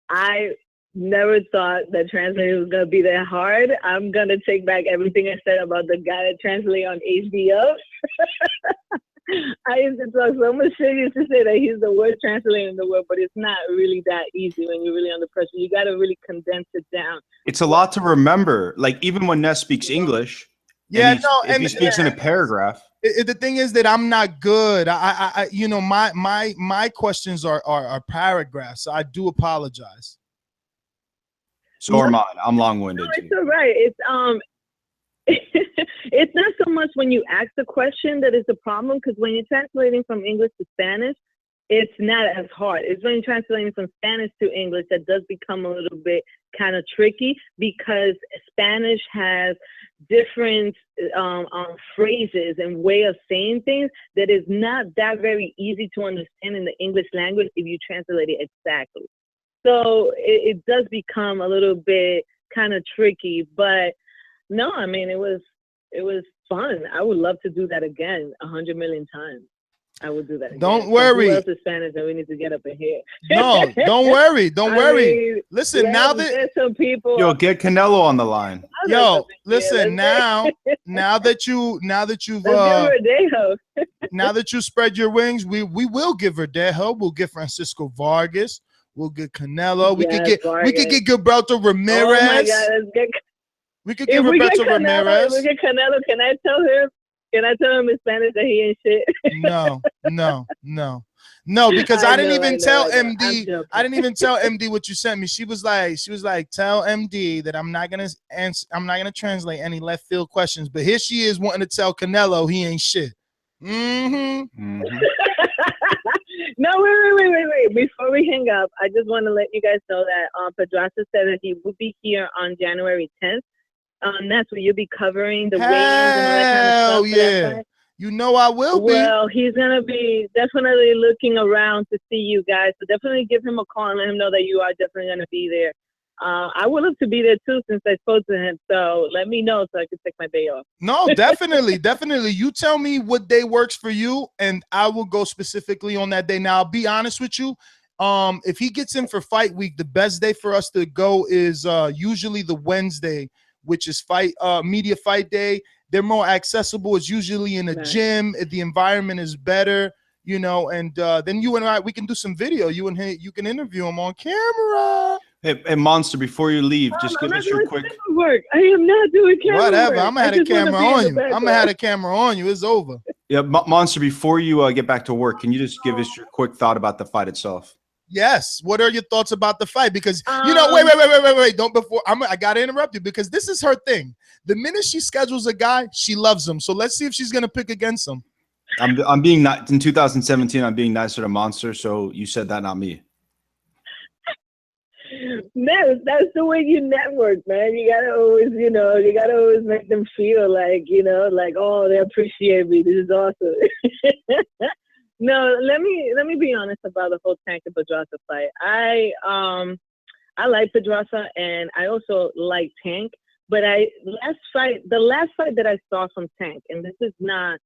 S1: I never thought that translating was gonna be that hard. I'm gonna take back everything I said about the guy that translated on HBO. I used to talk so much shit. Used to say that he's the worst translator in the world, but it's not really that easy when you're really under pressure. You got to really condense it down.
S7: It's a lot to remember. Like even when Ness speaks English, if he speaks in a paragraph.
S6: The thing is that I'm not good. I you know, my questions are paragraphs. So I do apologize.
S7: So are mine. I'm long-winded.
S1: No, it's all right. It's it's not so much when you ask the question that is the problem, because when you're translating from English to Spanish, it's not as hard. It's when you're translating from Spanish to English that does become a little bit kind of tricky, because Spanish has different phrases and way of saying things that is not that very easy to understand in the English language if you translate it exactly. So it does become a little bit kind of tricky, but no, I mean, it was fun. I would love to do that again 100 million times. I would do that again.
S6: Don't worry.
S1: Who else is Spanish that we need to get up in here?
S6: No, don't worry. Don't worry.
S1: Mean,
S6: listen, now that
S1: there's some people.
S7: Yo, get Canelo on the line.
S6: Yo, listen, now that you've now that you spread your wings, we will give Verdejo. We'll get Francisco Vargas. We'll get Canelo. We could get Gilberto Ramirez. Oh my God, let's get. We could get Roberto Ramirez.
S1: We get Canelo. Can I tell him in Spanish that he ain't shit?
S6: No, because I didn't even tell MD. I didn't even tell MD what you sent me. She was like, tell MD that I'm not gonna answer. I'm not gonna translate any left field questions. But here she is wanting to tell Canelo he ain't shit. No,
S1: wait. Before we hang up, I just want to let you guys know that Pedraza said that he will be here on January 10th. That's where you'll be covering the weigh-ins and all that kind of stuff.
S6: Yeah. You know I will be.
S1: Well, he's going to be definitely looking around to see you guys. So definitely give him a call and let him know that you are definitely going to be there. I would love to be there too since I spoke to him. So let me know so I can take my day off.
S6: No, definitely. You tell me what day works for you and I will go specifically on that day. Now, I'll be honest with you. If he gets in for fight week, the best day for us to go is usually the Wednesday, which is media fight day. They're more accessible. It's usually in a gym. The environment is better, you know, and then you and I, we can do some video. You and him, you can interview him on camera.
S7: Hey, Monster, before you leave, just give us your quick
S1: work. I am not doing camera
S6: whatever.
S1: work.
S6: I'm gonna have a camera on you. I'm gonna have a camera on you. It's over.
S7: Yeah, Monster, before you get back to work, can you just give us your quick thought about the fight itself?
S6: Yes. What are your thoughts about the fight? Because you know, wait. Don't before I gotta interrupt you because this is her thing. The minute she schedules a guy, she loves him. So let's see if she's gonna pick against him.
S7: I'm being not in 2017. I'm being nicer to Monster. So you said that, not me.
S1: No, that's the way you network, man. You gotta always, you know, make them feel like, you know, like, oh, they appreciate me. This is awesome. No, let me be honest about the whole Tank and Pedraza fight. I like Pedraza and I also like Tank, but the last fight that I saw from Tank, and this is not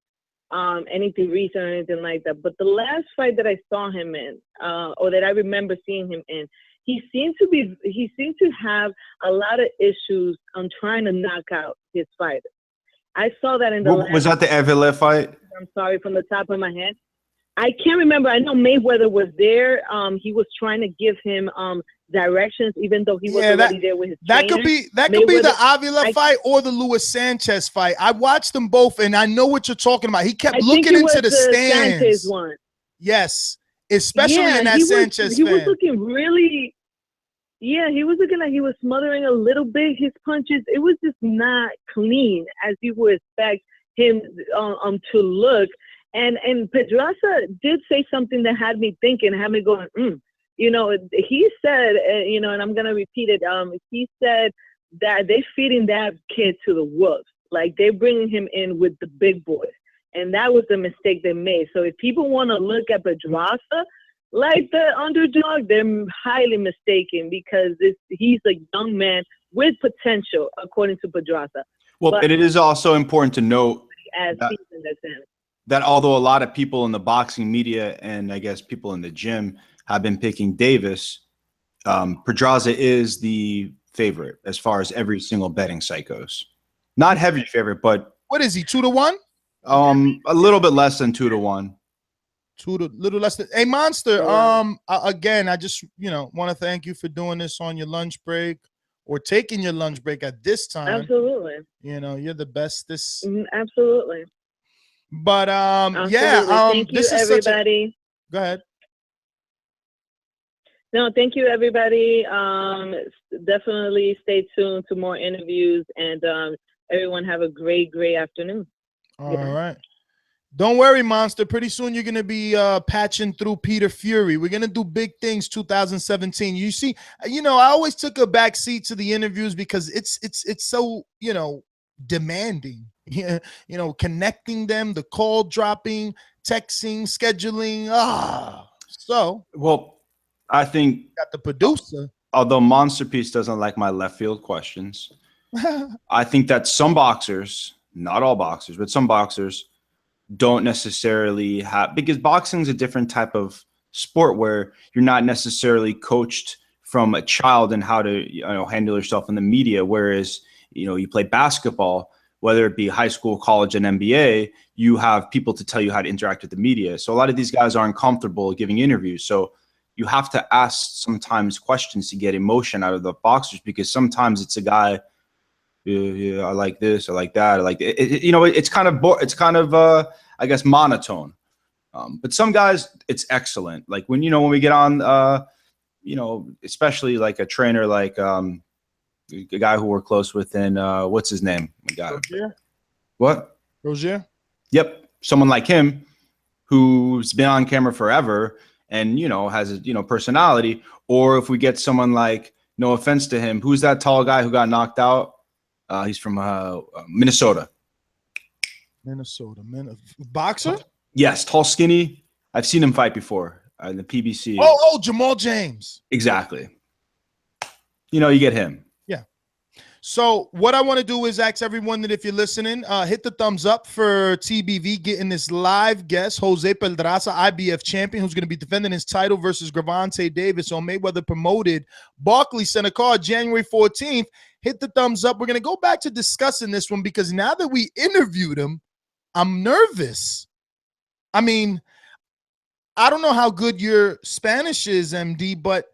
S1: anything recent or anything like that, but the last fight that I saw him in, or that I remember seeing him in, he seemed to have a lot of issues on trying to knock out his fighter. I saw that in the
S7: was that the Evile fight?
S1: I'm sorry, from the top of my head. I can't remember. I know Mayweather was there. He was trying to give him directions, even though he was already there with his trainer.
S6: That could be the Avila fight or the Luis Sanchez fight. I watched them both, and I know what you're talking about. He kept looking into the stands.
S1: Sanchez one.
S6: Yes, especially in that Sanchez
S1: fan. He was looking really. Yeah, he was looking like he was smothering a little bit his punches. It was just not clean as you would expect him to look. And Pedraza did say something that had me thinking, had me going, You know, he said, you know, and I'm going to repeat it. He said that they're feeding that kid to the wolves. Like, they're bringing him in with the big boys. And that was the mistake they made. So if people want to look at Pedraza like the underdog, they're highly mistaken because he's a young man with potential, according to Pedraza.
S7: Well, and it is also important to note that although a lot of people in the boxing media and I guess people in the gym have been picking Davis, Pedraza is the favorite as far as every single betting site goes. Not heavy favorite, but
S6: what is he, 2-1?
S7: A little bit less than 2-1.
S6: Little less than. Hey, Monster. Again, I just want to thank you for doing this on your lunch break or taking your lunch break at this time.
S1: Absolutely.
S6: You know, you're the bestest.
S1: Absolutely.
S6: But
S1: Absolutely.
S6: yeah.
S1: Thank you, everybody.
S6: Go ahead.
S1: No, thank you, everybody. Definitely stay tuned to more interviews, and everyone have a great afternoon.
S6: All right. Don't worry, Monster. Pretty soon you're going to be patching through Peter Fury. We're going to do big things 2017. You see, I always took a back seat to the interviews because it's so, demanding. Yeah, connecting them, the call dropping, texting, scheduling. So,
S7: well, I think
S6: got the producer.
S7: Although Monster Piece doesn't like my left field questions, I think that some boxers, not all boxers, but some boxers don't necessarily have, because boxing is a different type of sport where you're not necessarily coached from a child in how to handle yourself in the media. Whereas, you play basketball, whether it be high school, college, and NBA, you have people to tell you how to interact with the media. So a lot of these guys aren't comfortable giving interviews. So you have to ask sometimes questions to get emotion out of the boxers, because sometimes it's a guy, yeah, I like this, I like that, I like it. It's kind of I guess monotone. But some guys, it's excellent. Like when we get on, especially like a trainer like a guy who we're close with, and what's his name?
S6: Rozier?
S7: What?
S6: Rozier?
S7: Yep, someone like him who's been on camera forever and has a personality. Or if we get someone like, no offense to him, who's that tall guy who got knocked out? He's from Minnesota.
S6: Boxer?
S7: Yes, tall, skinny. I've seen him fight before in the PBC.
S6: Oh, Jamal James.
S7: Exactly. You get him.
S6: Yeah. So what I want to do is ask everyone that if you're listening, hit the thumbs up for TBV getting this live guest, Jose Pedraza, IBF champion, who's going to be defending his title versus Gervonta Davis on Mayweather promoted Barclays Center card January 14th. hit the thumbs up. We're going to go back to discussing this one because now that we interviewed him, I'm nervous. I mean, I don't know how good your Spanish is, MD, but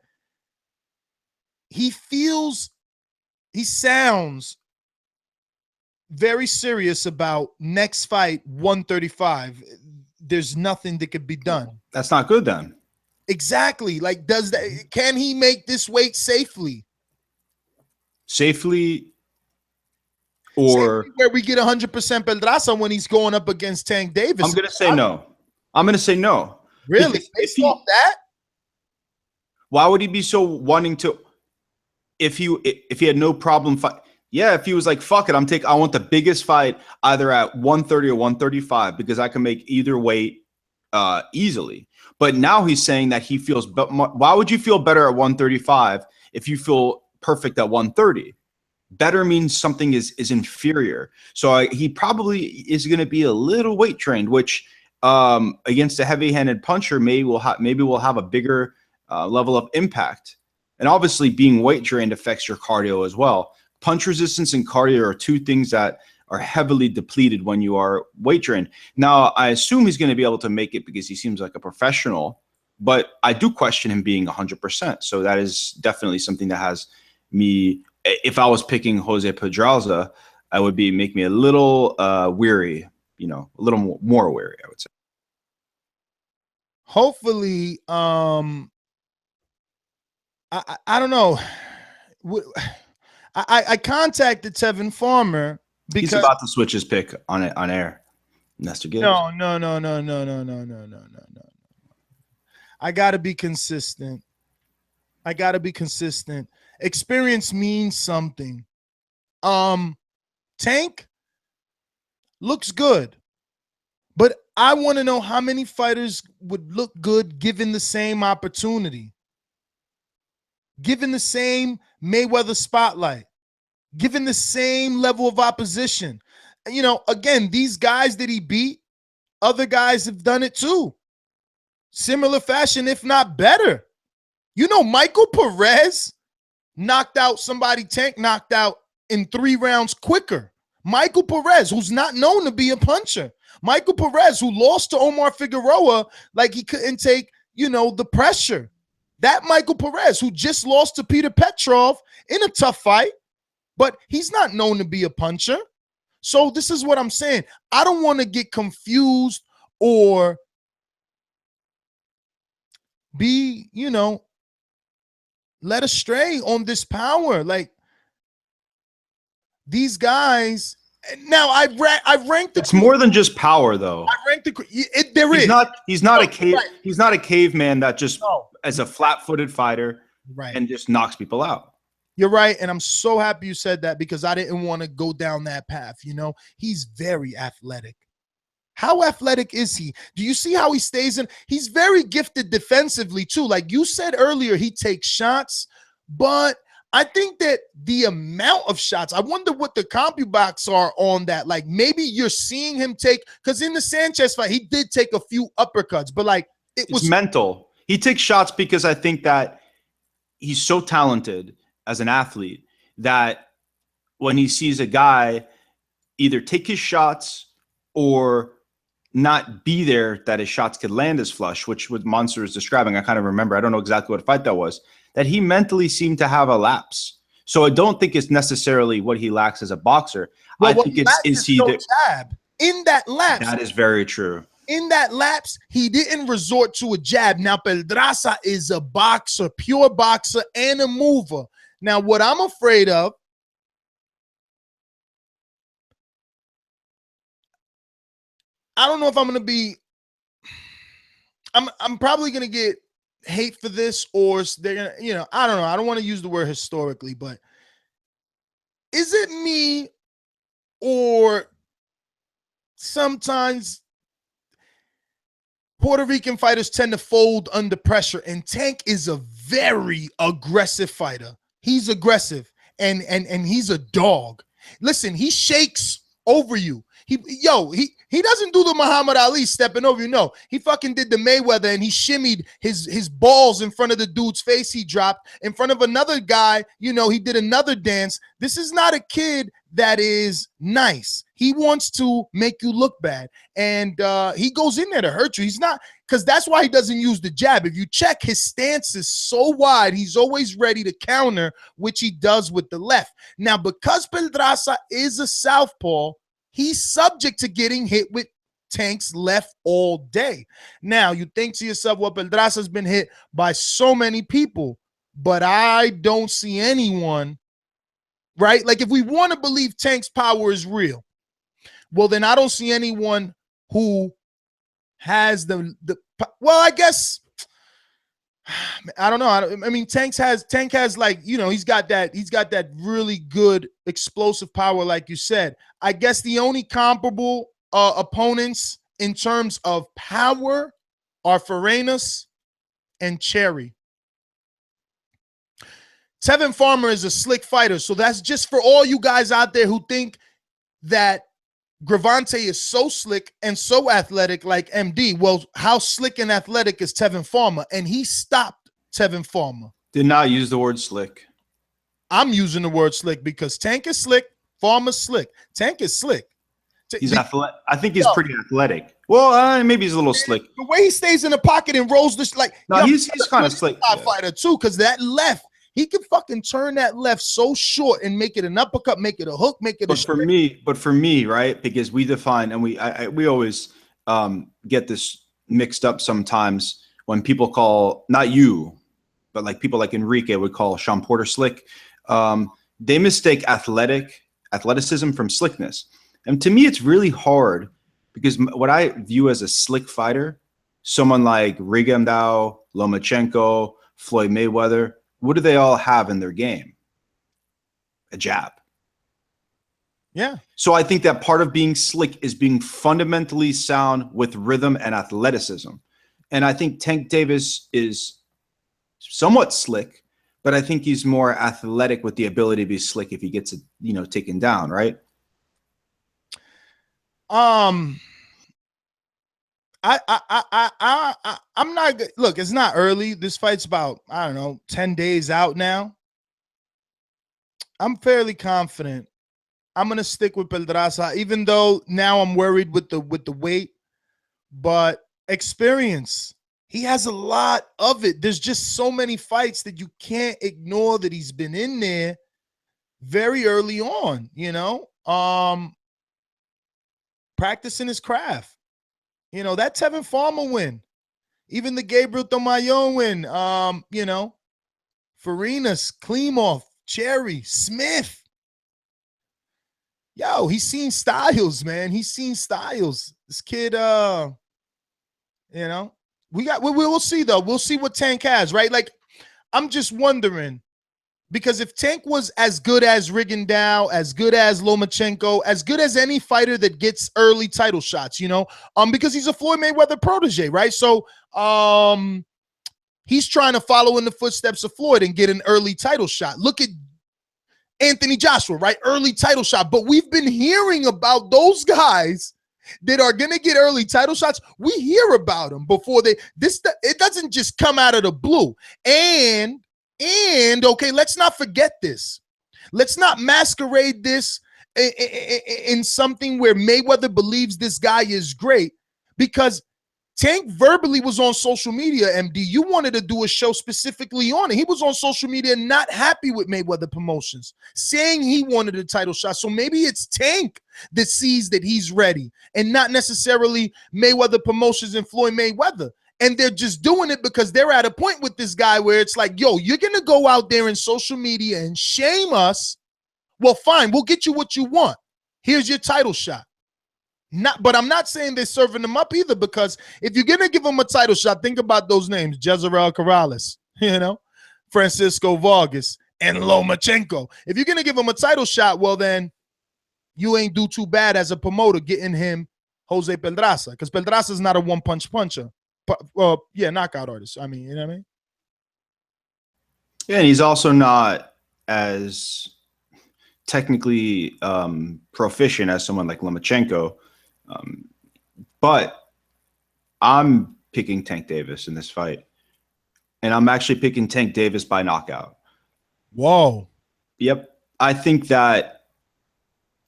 S6: he sounds very serious about next fight, 135. There's nothing that could be done.
S7: That's not good then.
S6: Exactly. Like, can he make this weight safely?
S7: Safely, or
S6: safely where we get 100% Pedraza when he's going up against Tank Davis?
S7: I'm going to say no. I'm going to say no.
S6: Really? Based off that?
S7: Why would he be so wanting to? If he had no problem fight, yeah. If he was like, "Fuck it, I want the biggest fight either at 130 or 135 because I can make either weight easily." But now he's saying that he feels. But why would you feel better at 135 if you feel perfect at 130? Better means something is inferior. So he probably is going to be a little weight trained, which against a heavy-handed puncher maybe will have a bigger level of impact. And obviously, being weight trained affects your cardio as well. Punch resistance and cardio are two things that are heavily depleted when you are weight trained. Now, I assume he's going to be able to make it because he seems like a professional, but I do question him being 100%. So that is definitely something that has me. If I was picking Jose Pedraza, I would make me a little weary, a little more weary, I would say.
S6: Hopefully, I don't know. I contacted Tevin Farmer because
S7: he's about to switch his pick on air. Nestor Gibbs.
S6: No. I gotta be consistent. Experience means something. Tank looks good, but I want to know how many fighters would look good given the same opportunity. Given the same Mayweather spotlight, given the same level of opposition. Again, these guys that he beat, other guys have done it too. Similar fashion, if not better. Michael Perez knocked out somebody Tank knocked out in 3 rounds quicker. Michael Perez, who's not known to be a puncher. Michael Perez, who lost to Omar Figueroa like he couldn't take, the pressure. That Michael Perez, who just lost to Peter Petrov in a tough fight, but he's not known to be a puncher. So this is what I'm saying. I don't want to get confused or be, led astray on this power. Like, these guys. Now I've ranked.
S7: It's more than just power, though.
S6: I ranked there
S7: he's
S6: is.
S7: He's not a cave. Right. He's not a caveman that just as a flat-footed fighter,
S6: right,
S7: and just knocks people out.
S6: You're right, and I'm so happy you said that because I didn't want to go down that path. He's very athletic. How athletic is he? Do you see how he stays in? He's very gifted defensively too. Like you said earlier, he takes shots, but I think that the amount of shots, I wonder what the CompuBox are on that. Like maybe you're seeing him take, because in the Sanchez fight, he did take a few uppercuts, but like it was
S7: mental. He takes shots because I think that he's so talented as an athlete that when he sees a guy either take his shots or not be there, that his shots could land as flush, which what Monster is describing, I kind of remember, I don't know exactly what fight that was, that he mentally seemed to have a lapse. So I don't think it's necessarily what he lacks as a boxer.
S6: Well,
S7: I think it's
S6: jab. In that lapse.
S7: That is very true.
S6: In that lapse, he didn't resort to a jab. Now, Pedraza is a boxer, pure boxer, and a mover. Now, what I'm afraid of, I don't know if I'm going to be, I'm probably going to get hate for this, or they're going to, I don't know. I don't want to use the word historically, but is it me or sometimes Puerto Rican fighters tend to fold under pressure, and Tank is a very aggressive fighter. He's aggressive and he's a dog. Listen, he shakes over you. He doesn't do the Muhammad Ali stepping over. He fucking did the Mayweather and he shimmied his balls in front of the dude's face. He dropped in front of another guy. He did another dance. This is not a kid that is nice. He wants to make you look bad, and he goes in there to hurt you. He's not, because that's why he doesn't use the jab. If you check, his stance is so wide, he's always ready to counter, which he does with the left. Now, because Pedraza is a southpaw, he's subject to getting hit with Tank's left all day. Now, you think to yourself, well, Pedraza's been hit by so many people, but I don't see anyone, right? Like, if we want to believe Tank's power is real, well, then I don't see anyone who has well, I guess, I don't know. I mean, Tank has like, he's got that really good explosive power, like you said. I guess the only comparable opponents in terms of power are Ferenas and Cherry. Tevin Farmer is a slick fighter, so that's just for all you guys out there who think that Gervonta is so slick and so athletic like MD. Well, how slick and athletic is Tevin Farmer? And he stopped Tevin Farmer.
S7: Did not use the word slick.
S6: I'm using the word slick because Tank is slick, Farmer's slick. Tank is slick.
S7: He's athletic. I think he's pretty athletic. Well, maybe he's a little slick.
S6: The way he stays in the pocket and rolls this, like,
S7: he's kind of slick.
S6: Fighter too, because that left, he can fucking turn that left so short and make it an uppercut, make it a hook, make it
S7: But for me, right? Because we define, and we always get this mixed up sometimes when people call, not you, but like people like Enrique would call Sean Porter slick. They mistake athleticism from slickness. And to me, it's really hard because what I view as a slick fighter, someone like Rigondeaux, Lomachenko, Floyd Mayweather, what do they all have in their game? A jab.
S6: Yeah.
S7: So I think that part of being slick is being fundamentally sound with rhythm and athleticism. And I think Tank Davis is somewhat slick, but I think he's more athletic with the ability to be slick if he gets it, taken down, right?
S6: I'm not good. Look, it's not early. This fight's about, I don't know, 10 days out now. I'm fairly confident I'm gonna stick with Pedraza, even though now I'm worried with the weight, but experience. He has a lot of it. There's just so many fights that you can't ignore that he's been in there very early on, practicing his craft. That Tevin Farmer win, even the Gabriel Tamayon win, Ferenas, Klimov, Cherry, Smith. Yo, he's seen styles, man. He's seen styles. This kid, we'll see though. We'll see what Tank has, right? Like, I'm just wondering, because if Tank was as good as Rigondeaux, as good as Lomachenko, as good as any fighter that gets early title shots, because he's a Floyd Mayweather protege, right? So he's trying to follow in the footsteps of Floyd and get an early title shot. Look at Anthony Joshua, right? Early title shot. But we've been hearing about those guys that are going to get early title shots. We hear about them before it doesn't just come out of the blue. And okay, let's not forget this. Let's not masquerade this in something where Mayweather believes this guy is great, because Tank verbally was on social media, MD. You wanted to do a show specifically on it. He was on social media not happy with Mayweather Promotions, saying he wanted a title shot. So maybe it's Tank that sees that he's ready and not necessarily Mayweather Promotions and Floyd Mayweather. And they're just doing it because they're at a point with this guy where it's like, yo, you're going to go out there in social media and shame us. Well, fine, we'll get you what you want. Here's your title shot. But I'm not saying they're serving them up either, because if you're going to give them a title shot, think about those names: Jezreel Corrales, Francisco Vargas, and Lomachenko. If you're going to give him a title shot, well, then you ain't do too bad as a promoter getting him Jose Pedraza, because Pedraza's not a one-punch puncher. Knockout artist. I mean, you know what I mean?
S7: Yeah, and he's also not as technically proficient as someone like Lomachenko, but I'm picking Tank Davis in this fight, and I'm actually picking Tank Davis by knockout.
S6: Whoa.
S7: Yep. I think that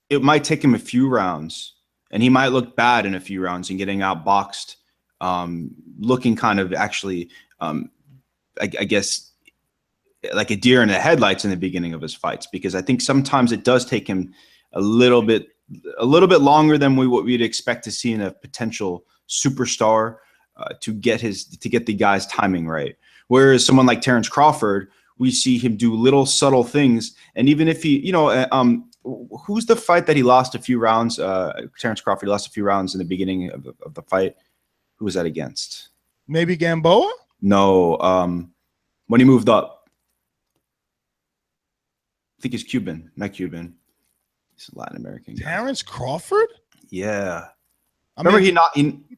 S7: it might take him a few rounds, and he might look bad in a few rounds and getting outboxed, looking kind of actually, I guess, like a deer in the headlights in the beginning of his fights, because I think sometimes it does take him a little bit longer than what we'd expect to see in a potential superstar to get the guy's timing right. Whereas someone like Terrence Crawford, we see him do little subtle things, and even if he, who's the fight that he lost a few rounds? Terrence Crawford lost a few rounds in the beginning of the fight. Who was that against?
S6: Maybe Gamboa?
S7: No, when he moved up. I think he's Cuban, not Cuban. He's a Latin American guy.
S6: Terrence Crawford?
S7: Yeah.
S6: Remember
S7: he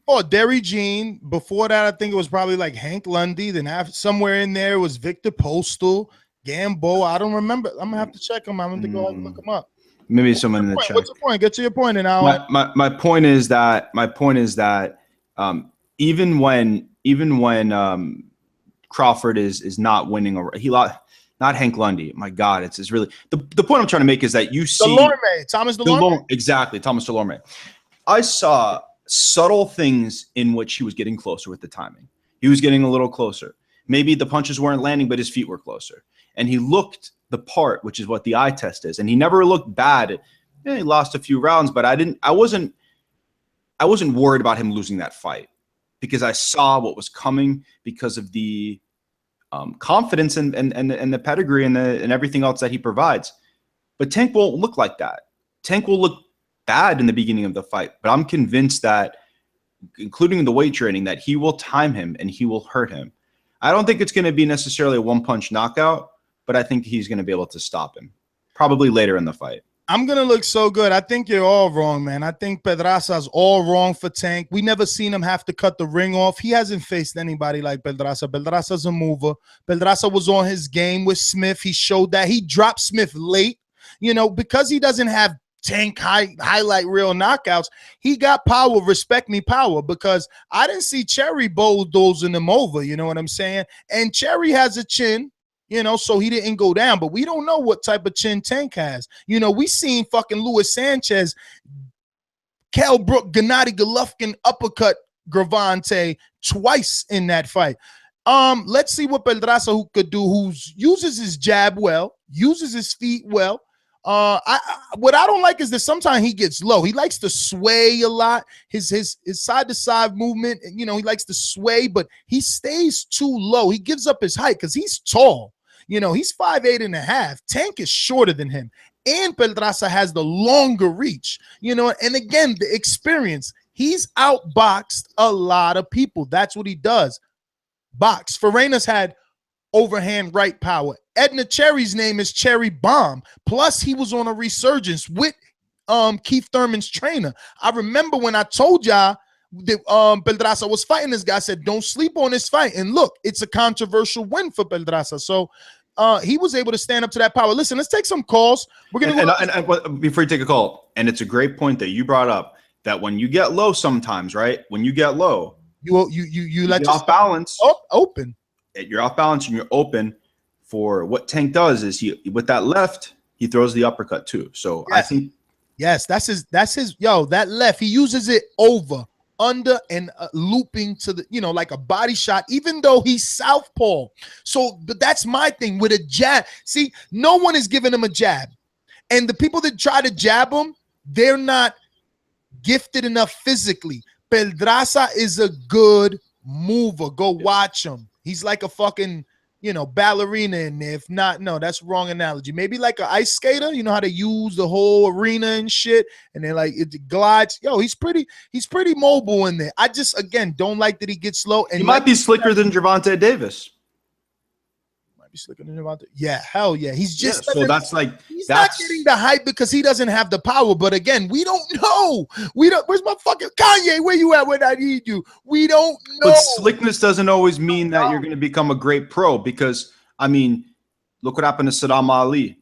S6: fought Derry Jean. Before that, I think it was probably like Hank Lundy. Then after, somewhere in there was Victor Postal, Gamboa. I don't remember. I'm gonna have to check him. I'm gonna go look him up.
S7: Maybe someone in the chat.
S6: What's the point? Get to your point, and now
S7: my point is that even when Crawford is not winning, or he lost. Not Hank Lundy. My God, it's really the point I'm trying to make is that you see
S6: Thomas Delorme.
S7: Exactly, Thomas Delorme. I saw subtle things in which he was getting closer with the timing. He was getting a little closer. Maybe the punches weren't landing, but his feet were closer. And he looked the part, which is what the eye test is. And he never looked bad. Yeah, he lost a few rounds, but I wasn't worried about him losing that fight, because I saw what was coming because of the confidence and the pedigree and everything else that he provides. But Tank won't look like that. Tank will look bad in the beginning of the fight, but I'm convinced that, including the weight training, that he will time him and he will hurt him. I don't think it's going to be necessarily a one-punch knockout, but I think he's going to be able to stop him probably later in the fight.
S6: I'm going to look so good. I think you're all wrong, man. I think Pedraza's all wrong for Tank. We never seen him have to cut the ring off. He hasn't faced anybody like Pedraza. Pedraza's a mover. Pedraza was on his game with Smith. He showed that. He dropped Smith late, because he doesn't have Tank highlight reel knockouts. He got power, respect me power, because I didn't see Cherry bulldozing him over. You know what I'm saying? And Cherry has a chin. So he didn't go down, but we don't know what type of chin Tank has. We seen fucking Luis Sanchez, Kell Brook, Gennady Golovkin uppercut Gervonta twice in that fight. Let's see what Pedraza could do, who uses his jab well, uses his feet well. What I don't like is that sometimes he gets low. He likes to sway a lot. His side to side movement, he likes to sway, but he stays too low. He gives up his height because he's tall. He's 5'8.5". Tank is shorter than him. And Pedraza has the longer reach, and again, the experience. He's outboxed a lot of people. That's what he does. Box. Ferena's had overhand right power. Edna Cherry's name is Cherry Bomb. Plus, he was on a resurgence with Keith Thurman's trainer. I remember when I told y'all that Pedraza was fighting this guy, I said, don't sleep on this fight. And look, it's a controversial win for Pedraza. So he was able to stand up to that power. Listen, let's take some calls. We're gonna
S7: and before you take a call, and it's a great point that you brought up, that when you get low sometimes, right? When you get low, you let
S6: yourself
S7: off balance.
S6: Open.
S7: You're off balance and you're open. For what Tank does is he, with that left, he throws the uppercut too. So yes. I think
S6: that's his that left, he uses it over, under, and looping to the like a body shot, even though he's southpaw. So but that's my thing with a jab. See, no one is giving him a jab, and the people that try to jab him, they're not gifted enough physically. Pedraza is a good mover. Go watch him. He's like a fucking ballerina in there. If not, no, that's wrong analogy. Maybe like an ice skater, how they use the whole arena and shit, and then like it glides. He's pretty mobile in there. I just, again, don't like that he gets slow. And
S7: he might be slicker than Gervonta Davis.
S6: Might be slicker than Gervonta. Yeah, hell yeah. He's just
S7: so that's
S6: not getting the hype because he doesn't have the power. But again, we don't know. Where's my fucking Kanye? Where you at when I need you? We don't know.
S7: But slickness doesn't always mean that you're going to become a great pro, because I mean, look what happened to Saddam Ali.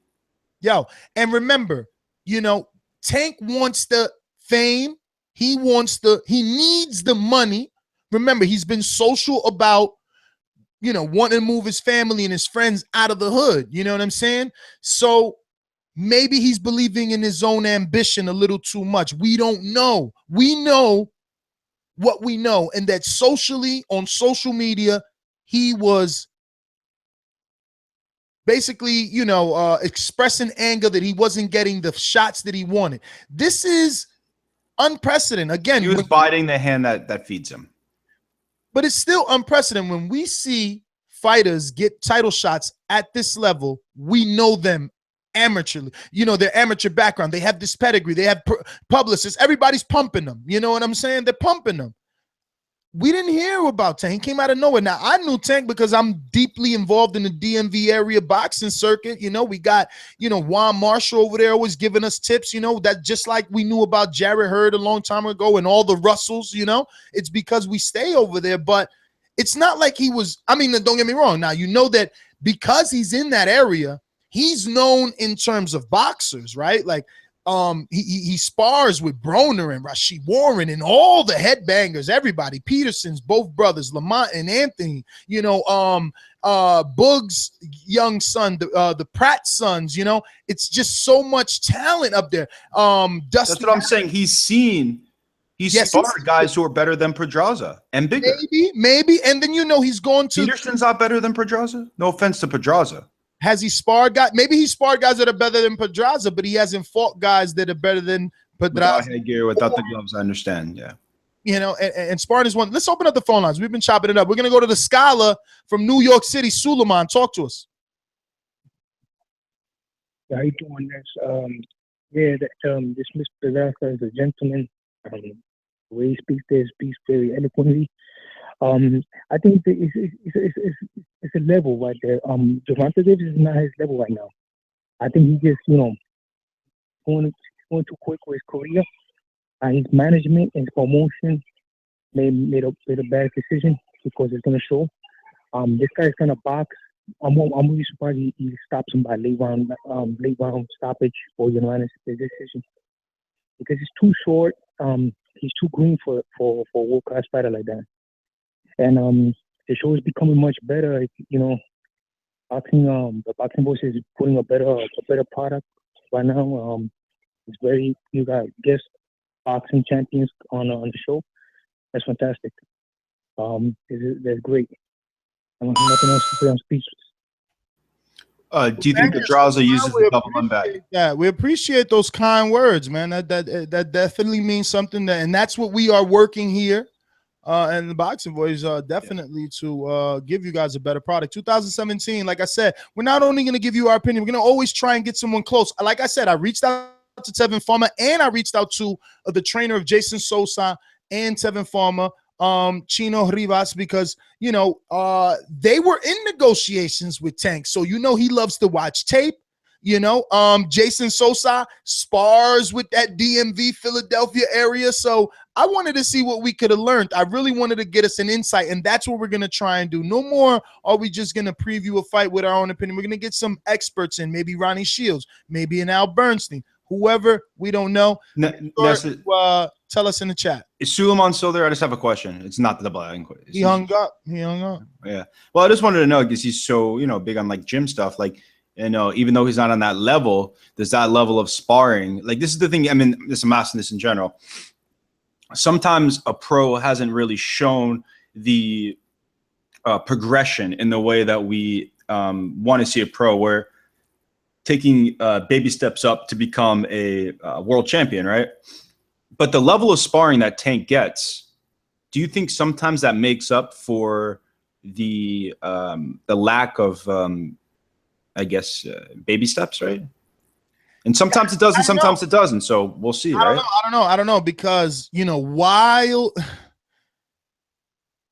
S6: Yo, and remember, you know, Tank wants the fame. He needs the money. Remember, he's been social about, you know, wanting to move his family and his friends out of the hood. You know what I'm saying? So maybe he's believing in his own ambition a little too much. We don't know. We know what we know, and that socially, on social media, he was basically, you know, expressing anger that he wasn't getting the shots that he wanted. This is unprecedented. Again,
S7: he was biting the hand that feeds him.
S6: But it's still unprecedented when we see fighters get title shots at this level. We know them amateurly. You know, their amateur background. They have this pedigree. They have publicists. Everybody's pumping them. You know what I'm saying? They're pumping them. We didn't hear about Tank. He came out of nowhere. Now, I knew Tank because I'm deeply involved in the DMV area boxing circuit. You know, we got, you know, Juan Marshall over there always giving us tips, you know, that just like we knew about Jarrett Hurd a long time ago and all the Russells, you know, it's because we stay over there. But it's not like he was, I mean, don't get me wrong. Now, you know that because he's in that area, he's known in terms of boxers, right? Like, he spars with Broner and Rashid Warren and all the headbangers, everybody, Peterson's, both brothers, Lamont and Anthony, you know, Boog's young son, the Pratt sons, you know, it's just so much talent up there. Dusty,
S7: that's what I'm saying. He's sparred guys who are better than Pedraza and bigger.
S6: Maybe. And then, you know, he's going to
S7: Peterson's not better than Pedraza. No offense to Pedraza.
S6: Has he sparred guys? Maybe he sparred guys that are better than Pedraza, but he hasn't fought guys that are better than Pedraza.
S7: Without headgear, without the gloves, I understand. Yeah.
S6: You know, and sparring is one. Let's open up the phone lines. We've been chopping it up. We're going to go to the scholar from New York City, Suleiman. Talk to us.
S8: How you doing, this? This Mr. Pedraza is a gentleman. The way he speaks very eloquently. I think it's a level right there. Gervonta Davis is not his level right now. I think he just, you know, going too quick with his career. His management and his promotion made a bad decision because it's gonna show. This guy's gonna box. I'm really surprised he stops him by late round stoppage or unanimous decision because he's too short. He's too green for a world class fighter like that. And the show is becoming much better. You know, boxing. The Boxing Voice is putting a better product right now. You got guest boxing champions on the show. That's fantastic. That's great. I don't have nothing else to say. I'm speechless.
S7: Do you think Pedraza uses the double unbag?
S6: Yeah, we appreciate those kind words, man. That definitely means something. And that's what we are working here. And the Boxing Voice definitely to give you guys a better product. 2017, like I said, we're not only going to give you our opinion, we're going to always try and get someone close. Like I said, I reached out to Tevin Farmer and I reached out to the trainer of Jason Sosa and Tevin Farmer, Chino Rivas, because, you know, they were in negotiations with Tank. So, you know, he loves to watch tape. You know, Jason Sosa spars with that DMV Philadelphia area. So I wanted to see what we could have learned. I really wanted to get us an insight, and that's what we're going to try and do. No more are we just going to preview a fight with our own opinion. We're going to get some experts in, maybe Ronnie Shields, maybe an Al Bernstein, whoever, we don't know. Tell us in the chat.
S7: Is Suleiman still there? I just have a question. It's not the double inquiry.
S6: He hung up.
S7: Yeah. Well, I just wanted to know, because he's so, you know, big on like gym stuff, like, you know, even though he's not on that level, there's that level of sparring. Like, this is the thing. I mean, I'm asking this in general. Sometimes a pro hasn't really shown the progression in the way that we want to see a pro, where taking baby steps up to become a world champion, right? But the level of sparring that Tank gets, do you think sometimes that makes up for the lack of I guess baby steps, right? And sometimes it does, and sometimes it doesn't. So we'll see, right?
S6: I don't know, because, you know, while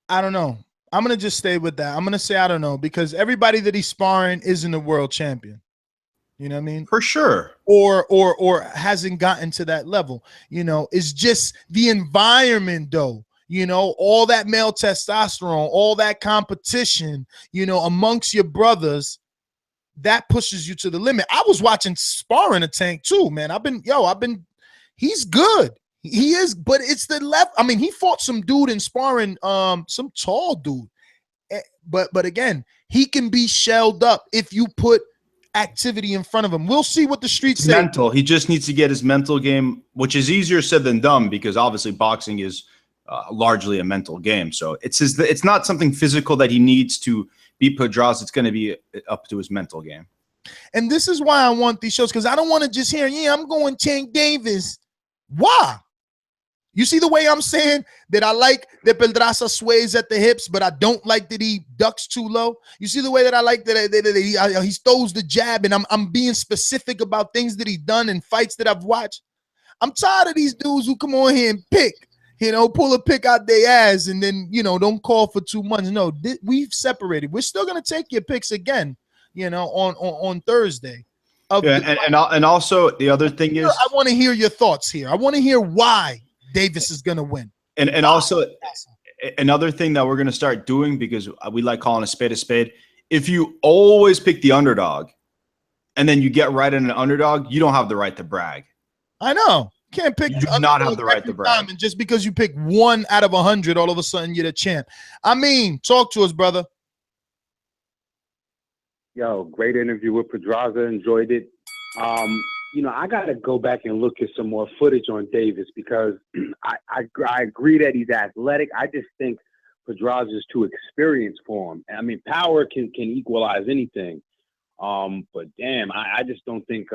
S6: I don't know, I'm gonna just stay with that. I'm gonna say I don't know, because everybody that he's sparring isn't a world champion. You know what I mean?
S7: For sure.
S6: Or hasn't gotten to that level. You know, it's just the environment, though. You know, all that male testosterone, all that competition, you know, amongst your brothers. that pushes you to the limit. I was watching sparring a Tank too, man. He's good. He is, but it's the left. I mean, he fought some dude in sparring, some tall dude. But again, he can be shelled up if you put activity in front of him. We'll see what the streets say.
S7: Mental. He just needs to get his mental game, which is easier said than done because obviously boxing is largely a mental game. So it's not something physical that he needs to beat Pedraza. It's going to be up to his mental game.
S6: And this is why I want these shows, because I don't want to just hear, yeah, I'm going Tank Davis. Why? You see the way I'm saying that I like that Pedraza sways at the hips, but I don't like that he ducks too low. You see the way that I like that he throws the jab, and I'm being specific about things that he's done in fights that I've watched. I'm tired of these dudes who come on here and pick, pull a pick out their ass and then, don't call for 2 months. No, we've separated. We're still going to take your picks again, on Thursday.
S7: And also the other thing is,
S6: I want to hear your thoughts here. I want to hear why Davis is going to win.
S7: And also another thing that we're going to start doing, because we like calling a spade, if you always pick the underdog and then you get right in an underdog, you don't have the right to brag.
S6: I know. Can't pick.
S7: You do not have the right to brag.
S6: And just because you pick 1 out of 100, all of a sudden you're the champ. I mean, talk to us, brother.
S9: Yo, great interview with Pedraza. Enjoyed it. I got to go back and look at some more footage on Davis because I agree that he's athletic. I just think Pedraza is too experienced for him. I mean, power can equalize anything. But damn, I just don't think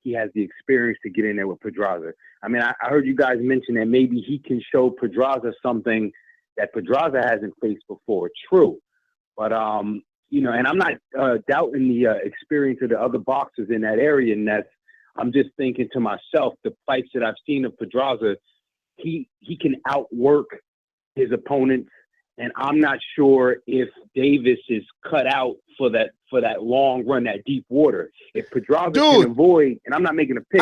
S9: he has the experience to get in there with Pedraza. I mean, I heard you guys mention that maybe he can show Pedraza something that Pedraza hasn't faced before. True. But, and I'm not doubting the experience of the other boxers in that area, and I'm just thinking to myself, the fights that I've seen of Pedraza, he can outwork his opponents, and I'm not sure if Davis is cut out for that long run, that deep water. If Pedraza can avoid, and I'm not making a pick.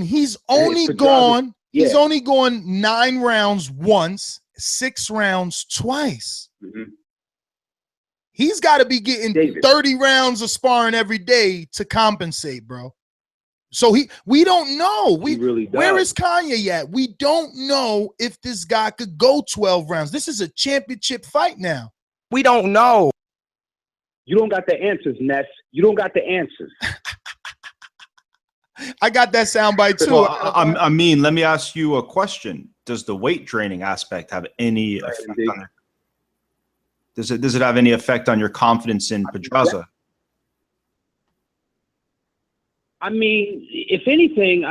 S6: He's only gone 9 rounds once, 6 rounds twice.
S9: Mm-hmm.
S6: He's got to be getting
S9: Davis.
S6: 30 rounds of sparring every day to compensate, bro. So we don't know.
S9: He really does.
S6: Where is Kanye at? We don't know if this guy could go 12 rounds. This is a championship fight now.
S10: We don't know.
S9: You don't got the answers, Ness. You don't got the answers.
S6: I got that soundbite too.
S7: Well, I mean, let me ask you a question. Does the weight training aspect have any effect on it? Does it have any effect on your confidence in Pedraza?
S9: I mean, if anything,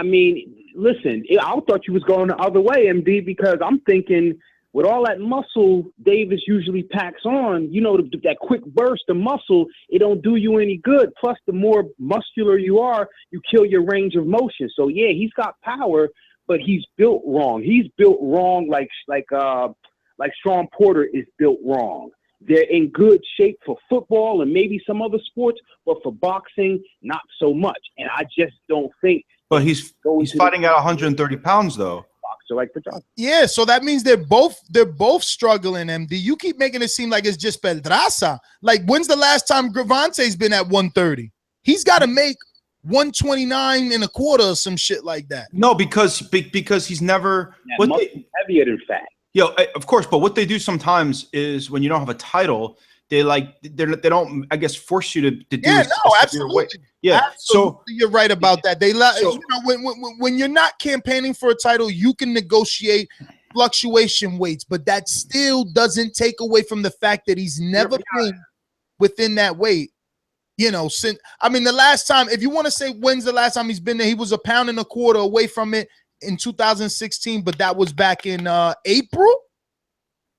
S9: listen, I thought you was going the other way, MD, because I'm thinking with all that muscle Davis usually packs on, that quick burst of muscle, it don't do you any good. Plus, the more muscular you are, you kill your range of motion. So, yeah, he's got power, but he's built wrong. He's built wrong like Sean Porter is built wrong. They're in good shape for football and maybe some other sports, but for boxing, not so much. And I just don't think.
S7: But he's fighting at 130 pounds, though.
S9: Boxer like Pedraza.
S6: Yeah, so that means they're both struggling, MD. You keep making it seem like it's just Pedraza. Like, when's the last time Gervonta's been at 130? He's got to make 129 and a quarter or some shit like that.
S7: No, because he's never
S9: heavier than fat.
S7: Of course, but what they do sometimes is when you don't have a title, they don't, I guess, force you to do.
S6: Yeah, no, absolutely.
S7: Yeah,
S6: absolutely. So you're right about that. When you're not campaigning for a title, you can negotiate fluctuation weights, but that still doesn't take away from the fact that he's never been within that weight. The last time, if you want to say when's the last time he's been there, he was 1.25 pounds away from it in 2016, but that was back in April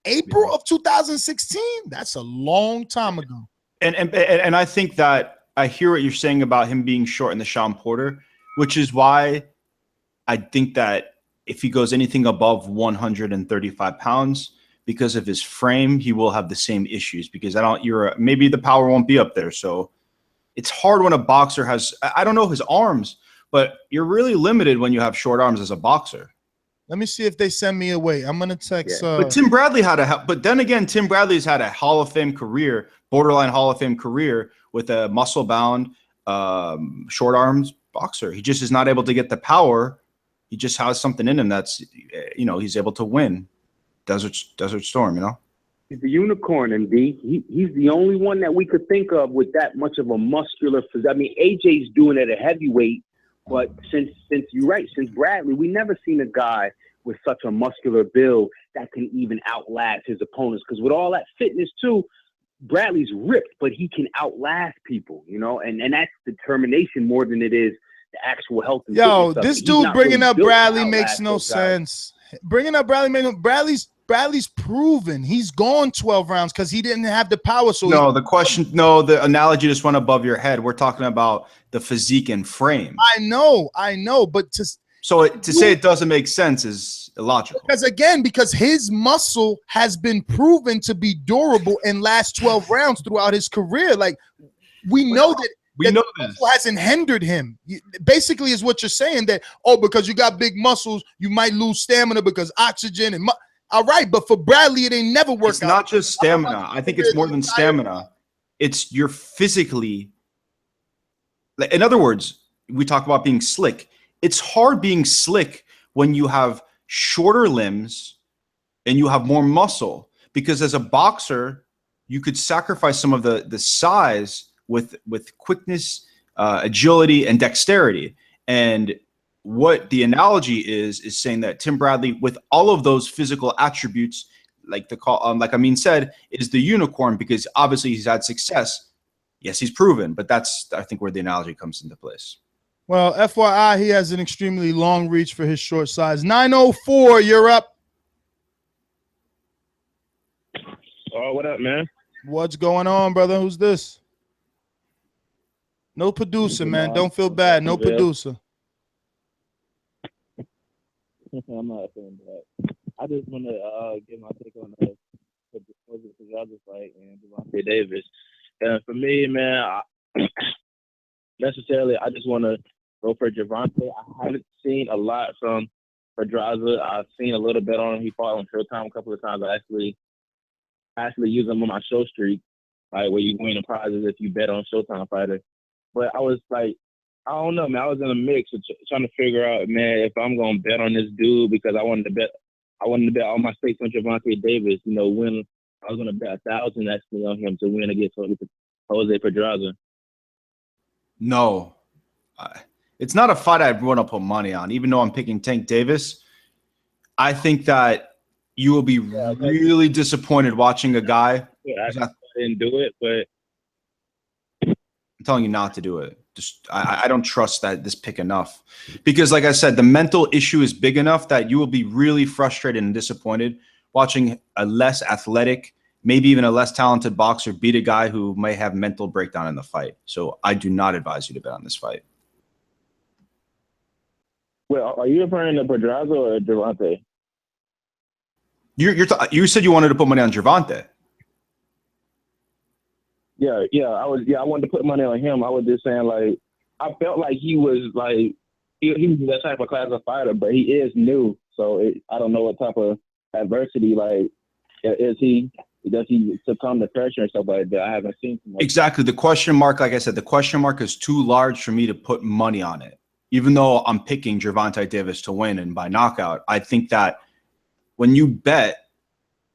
S6: of 2016. That's a long time ago.
S7: And I think that I hear what you're saying about him being short in the Sean Porter, which is why I think that if he goes anything above 135 pounds, because of his frame, he will have the same issues because maybe the power won't be up there. So it's hard when a boxer has, I don't know his arms, but you're really limited when you have short arms as a boxer.
S6: Let me see if they send me away. I'm gonna text.
S7: But Tim Bradley Tim Bradley's had a Hall of Fame career, borderline Hall of Fame career with a muscle-bound, short arms boxer. He just is not able to get the power. He just has something in him that's, you know, he's able to win. Desert Storm, you know.
S9: He's a unicorn, MD. He's the only one that we could think of with that much of a muscular physique. I mean, AJ's doing it at heavyweight, but since you're right, since Bradley, we never seen a guy with such a muscular build that can even outlast his opponents. Because with all that fitness too, Bradley's ripped, but he can outlast people, you know, and that's determination more than it is the actual health. And
S6: yo, this dude bringing up Bradley makes no sense. Bringing up Bradley's proven he's gone 12 rounds because he didn't have the power. So
S7: the analogy just went above your head. We're talking about the physique and frame.
S6: I know, but to
S7: say it doesn't make sense is illogical.
S6: Because his muscle has been proven to be durable and last 12 rounds throughout his career. Like we know that.
S7: We know this
S6: hasn't hindered him. Basically, is what you're saying that because you got big muscles, you might lose stamina because oxygen and all right. But for Bradley, it ain't never worked.
S7: It's not just stamina. I think it's more than stamina. It's you're physically. In other words, we talk about being slick. It's hard being slick when you have shorter limbs and you have more muscle, because as a boxer, you could sacrifice some of the size with quickness, agility, and dexterity. And what the analogy is saying that Tim Bradley, with all of those physical attributes, like Amin said, is the unicorn, because obviously he's had success. Yes, he's proven, but that's, I think, where the analogy comes into place.
S6: Well, FYI, he has an extremely long reach for his short size. 904, you're up.
S10: Oh, what up, man?
S6: What's going on, brother? Who's this? No producer, man. Don't feel bad. No producer.
S10: I'm not feeling bad. I just want to get my take on the Pedraza fight and Gervonta Davis. And for me, man, necessarily, I just want to go for Gervonta. I haven't seen a lot from Pedraza. I've seen a little bit on him. He fought on Showtime a couple of times. I actually use him on my show streak, like where you win the prizes if you bet on Showtime fighter. But I was like, I don't know, man. I was in a mix of trying to figure out, man, if I'm gonna bet on this dude, because I wanted to bet all my stakes on Gervonta Davis. You know, when I was gonna bet 1,000 actually on him to win against Jose Pedraza.
S7: No, it's not a fight I want to put money on, even though I'm picking Tank Davis. I think that you will be really disappointed watching a guy.
S10: Yeah, I didn't do it, but
S7: I'm telling you not to do it. Just I don't trust this pick enough, because like I said, the mental issue is big enough that you will be really frustrated and disappointed watching a less athletic, maybe even a less talented boxer beat a guy who may have mental breakdown in the fight. So I do not advise you to bet on this fight.
S10: Well, are you referring to Pedraza or Gervonta?
S7: You said you wanted to put money on Gervonta.
S10: Yeah, I wanted to put money on him. I was just saying, like, I felt like he was like he was that type of class of fighter, but he is new, so I don't know what type of adversity, like, does he succumb to pressure and stuff like that? I haven't seen too much.
S7: Exactly. The question mark, like I said, the question mark is too large for me to put money on it. Even though I'm picking Gervonta Davis to win and by knockout, I think that when you bet,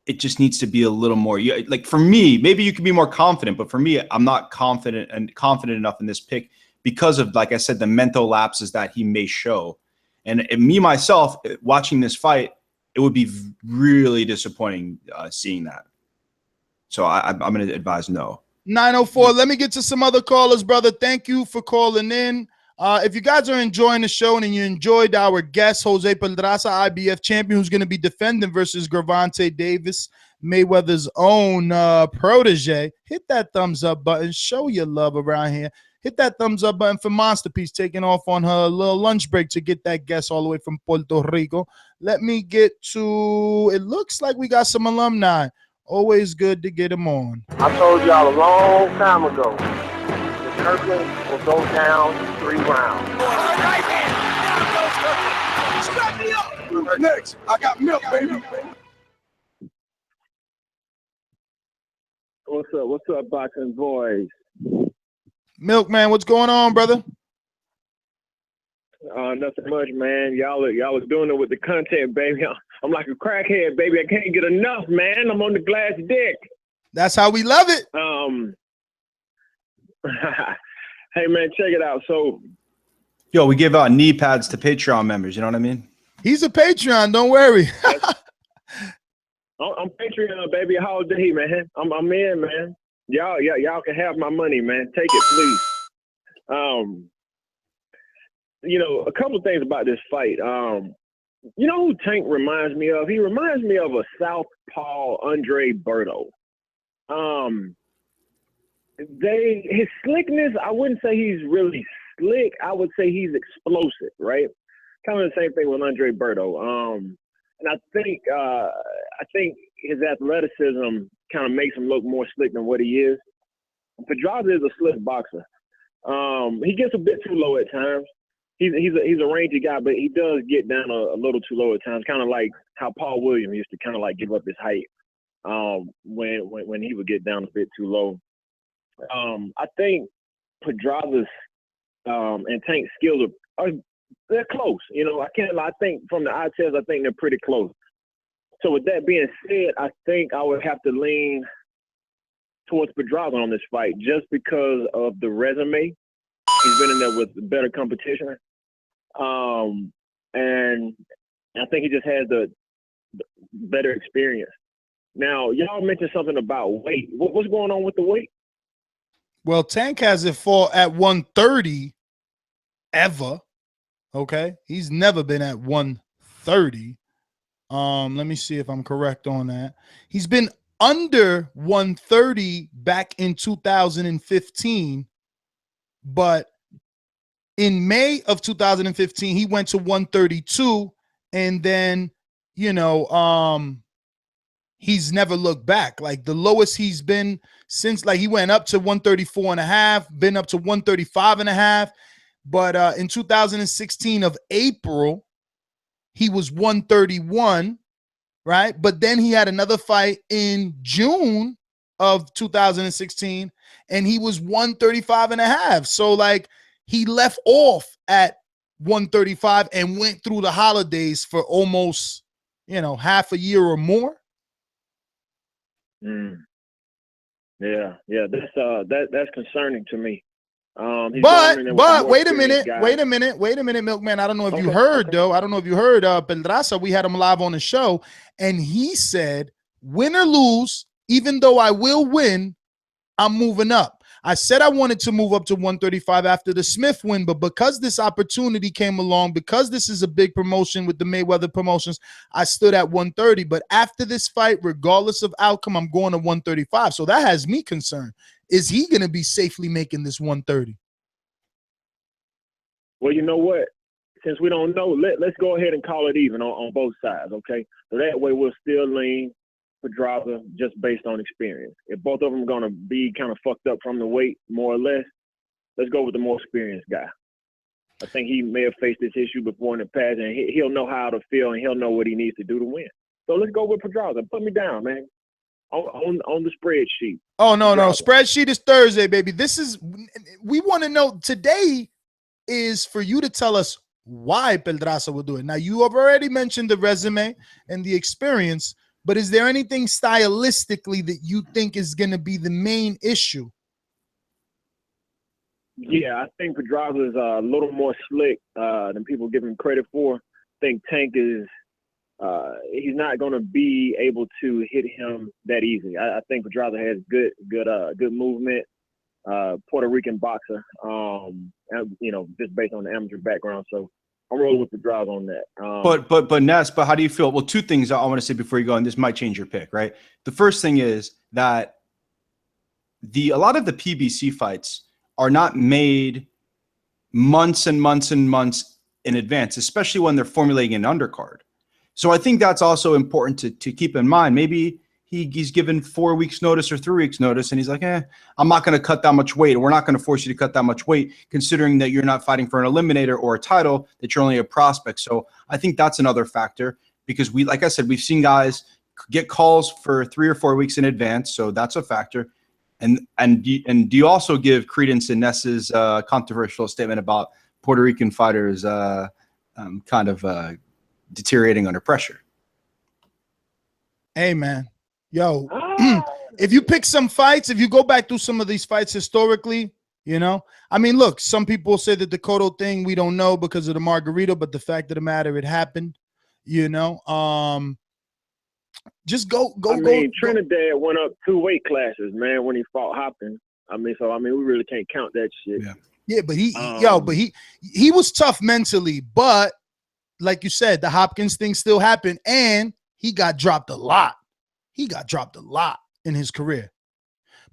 S7: it just needs to be a little more. Like for me, maybe you can be more confident, but for me, I'm not confident enough in this pick because of, like I said, the mental lapses that he may show. And me, myself, watching this fight, it would be really disappointing seeing that. So I'm going to advise no.
S6: 904. Let me get to some other callers, brother. Thank you for calling in. If you guys are enjoying the show and you enjoyed our guest, Jose Pedraza, IBF champion, who's going to be defending versus Gervonta Davis, Mayweather's own protege, hit that thumbs up button. Show your love around here. Hit that thumbs up button for Masterpiece taking off on her little lunch break to get that guest all the way from Puerto Rico. Let me get to, it looks like we got some alumni. Always good to get them on.
S4: I told y'all a long time ago, the Kirkland will go down in 3 rounds. Right hand. Strap me up. Next, I got milk, baby.
S10: What's up? What's up, Boxing Voice?
S6: Milkman, what's going on, brother?
S10: Nothing much, man. Y'all are doing it with the content, baby. I'm like a crackhead, baby. I can't get enough, man. I'm on the glass dick.
S6: That's how we love it.
S10: Hey, man, check it out. So,
S7: Yo, we give out knee pads to Patreon members. You know what I mean?
S6: He's a Patreon. Don't worry.
S10: I'm Patreon, baby. Holiday, man. I'm in, man. Y'all can have my money, man. Take it, please. You know, a couple of things about this fight. You know who Tank reminds me of? He reminds me of a southpaw Andre Berto. His slickness, I wouldn't say he's really slick. I would say he's explosive, right? Kind of the same thing with Andre Berto. And I think his athleticism kind of makes him look more slick than what he is. Pedraza is a slick boxer. He gets a bit too low at times. He's a rangy guy, but he does get down a little too low at times, kind of like how Paul Williams used to kind of like give up his height when he would get down a bit too low. I think Pedraza's and Tank's skills they're close. You know, I can't lie. I think from the eye test, I think they're pretty close. So with that being said, I think I would have to lean towards Pedraza on this fight just because of the resume. He's been in there with better competition. And I think he just has the better experience. Now, y'all mentioned something about weight. What's going on with the weight?
S6: Well, Tank hasn't fought at 130 ever. Okay. He's never been at 130. Let me see if I'm correct on that. He's been under 130 back in 2015, but in May of 2015, he went to 132, and then, you know, he's never looked back. Like the lowest he's been since, like he went up to 134 and a half, been up to 135 and a half. But in 2016 of April, he was 131, right? But then he had another fight in June of 2016, and he was 135 and a half. So like he left off at 135 and went through the holidays for almost, you know, half a year or more.
S10: Yeah, that's concerning to me.
S6: But wait a minute, Milkman. I don't know if you heard though. I don't know if you heard Pedraza. We had him live on the show, and he said, "Win or lose, even though I will win, I'm moving up." I said I wanted to move up to 135 after the Smith win, but because this opportunity came along, because this is a big promotion with the Mayweather promotions, I stood at 130. But after this fight, regardless of outcome, I'm going to 135. So that has me concerned. Is he going to be safely making this 130?
S10: Well, you know what? Since we don't know, let's go ahead and call it even on both sides, okay? So that way we'll still lean Pedraza just based on experience. If both of them are going to be kind of fucked up from the weight, more or less, let's go with the more experienced guy. I think he may have faced this issue before in the past, and he'll know how to feel, and he'll know what he needs to do to win. So let's go with Pedraza. Put me down, man, on the spreadsheet.
S6: Oh, no. Spreadsheet is Thursday, baby. We want to know today is for you to tell us why Pedraza will do it. Now, you have already mentioned the resume and the experience, but is there anything stylistically that you think is going to be the main issue?
S10: Yeah, I think Pedraza is a little more slick than people give him credit for. I think Tank is he's not going to be able to hit him that easy. I think Pedraza has good movement. Puerto Rican boxer, you know, just based on the amateur background. So I'm rolling with Pedraza on that.
S7: But Ness, how do you feel? Well, two things I want to say before you go, and this might change your pick, right? The first thing is that a lot of the PBC fights are not made months and months and months in advance, especially when they're formulating an undercard. So I think that's also important to keep in mind. Maybe he's given 4 weeks notice or 3 weeks notice, and he's like, I'm not going to cut that much weight. We're not going to force you to cut that much weight, considering that you're not fighting for an eliminator or a title, that you're only a prospect. So I think that's another factor, because like I said, we've seen guys get calls for 3 or 4 weeks in advance. So that's a factor. And do you also give credence in Ness's controversial statement about Puerto Rican fighters kind of deteriorating under pressure?
S6: Hey, man. Yo, if you pick some fights, if you go back through some of these fights historically, you know, I mean, look, some people say that the Cotto thing, we don't know because of the Margarito, but the fact of the matter, it happened, you know. Just go.
S11: I mean, Trinidad went up 2 weight classes, man, when he fought Hopkins. I mean, we really can't count that shit.
S6: Yeah, but he was tough mentally, but like you said, the Hopkins thing still happened, and he got dropped a lot. He got dropped a lot in his career.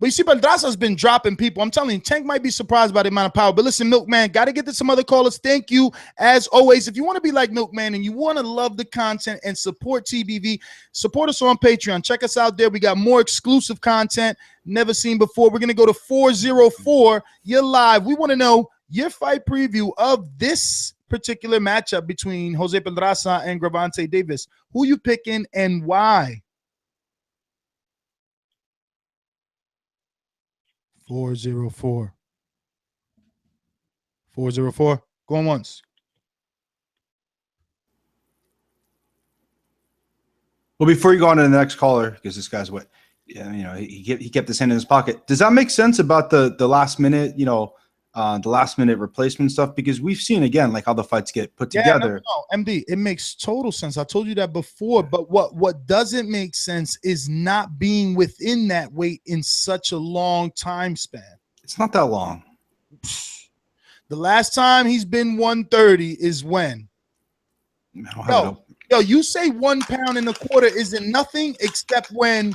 S6: But you see, Pedraza's been dropping people. I'm telling you, Tank might be surprised by the amount of power. But listen, Milkman, got to get to some other callers. Thank you, as always. If you want to be like Milkman and you want to love the content and support TBV, support us on Patreon. Check us out there. We got more exclusive content never seen before. We're going to go to 404. You're live. We want to know your fight preview of this particular matchup between Jose Pedraza and Gervonta Davis. Who you picking and why? 404. 404. Going once.
S7: Well, before you go on to the next caller, because this guy's he kept his hand in his pocket. Does that make sense about the last minute, the last minute replacement stuff? Because we've seen again, like how the fights get put together.
S6: No, MD, it makes total sense. I told you that before, but what doesn't make sense is not being within that weight in such a long time span.
S7: It's not that long.
S6: The last time he's been 130 is when? Yo, you say 1 pound and a quarter isn't nothing except when,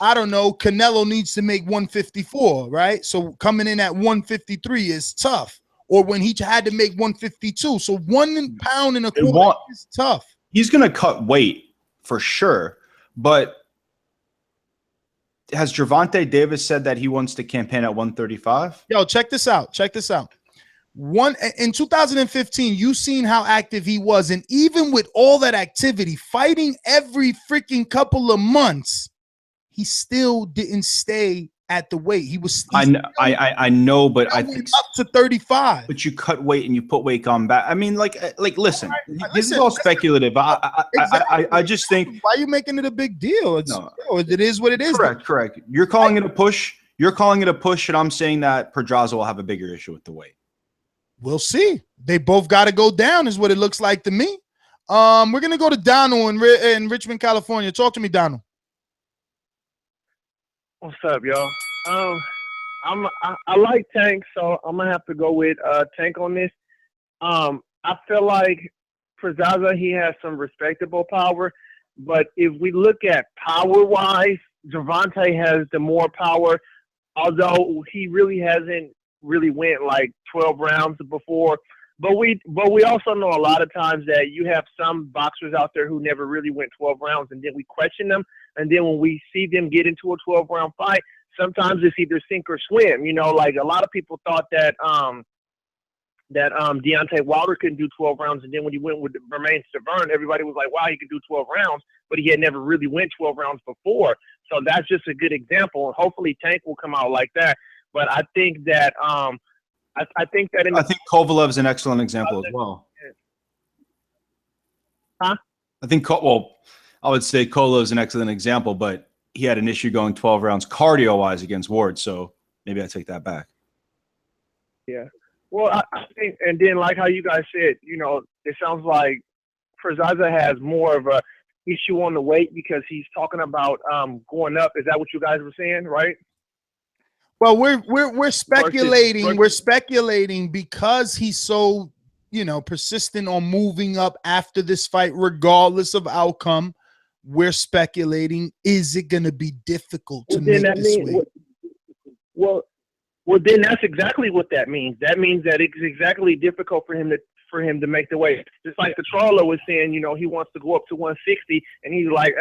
S6: I don't know, Canelo needs to make 154, right? So coming in at 153 is tough. Or when he had to make 152. So 1 pound and a quarter is tough.
S7: He's going to cut weight for sure. But has Gervonta Davis said that he wants to campaign at 135?
S6: Yo, check this out. In 2015, you seen how active he was. And even with all that activity, fighting every freaking couple of months, he still didn't stay at the weight. He was.
S7: I know, but I think
S6: up to 35.
S7: But you cut weight and you put weight on back. I mean, listen, this is all speculative. I just think.
S6: Why are you making it a big deal? It is what it is.
S7: Correct. You're calling it a push. And I'm saying that Pedraza will have a bigger issue with the weight.
S6: We'll see. They both got to go down, is what it looks like to me. We're gonna go to Donald in Richmond, California. Talk to me, Donald.
S11: What's up, y'all? I like Tank, so I'm gonna have to go with Tank on this. I feel like Pedraza, he has some respectable power, but if we look at power-wise, Gervonta has the more power, although he really hasn't went like 12 rounds before. But we also know a lot of times that you have some boxers out there who never really went 12 rounds, and then we question them. And then when we see them get into a 12-round fight, sometimes it's either sink or swim. Like a lot of people thought that Deontay Wilder couldn't do 12 rounds, and then when he went with Bermain Stavern, everybody was like, wow, he could do 12 rounds, but he had never really went 12 rounds before. So that's just a good example, and hopefully Tank will come out like that. But I think that I think
S7: Kovalev's an excellent example as well.
S11: Huh?
S7: I would say Kovalev's an excellent example, but he had an issue going 12 rounds cardio-wise against Ward, so maybe I take that back.
S11: Yeah. Well, I think, and then like how you guys said, it sounds like Pedraza has more of a issue on the weight because he's talking about going up. Is that what you guys were saying, right?
S6: Well, we're speculating. We're speculating because he's so, persistent on moving up after this fight, regardless of outcome. We're speculating: is it going to be difficult to make this weight?
S11: Well, then that's exactly what that means. That means that it's exactly difficult for for him to make the weight. Just like the trawler was saying, you know, he wants to go up to 160, and he's like,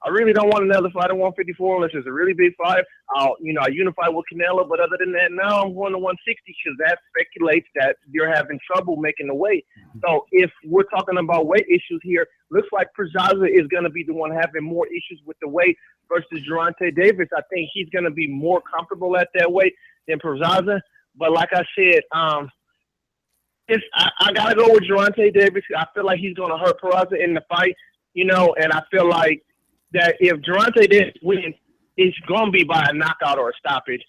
S11: I really don't want another fight at 154 unless it's a really big fight. I unify with Canelo, but other than that, now I'm going to 160 because that speculates that you're having trouble making the weight. So if we're talking about weight issues here, looks like Pedraza is going to be the one having more issues with the weight versus Gervonta Davis. I think he's going to be more comfortable at that weight than Pedraza. But like I said, I got to go with Gervonta Davis. I feel like he's going to hurt Pedraza in the fight, you know, and I feel like that if Gervonta Davis wins, it's going to be by a knockout or a stoppage.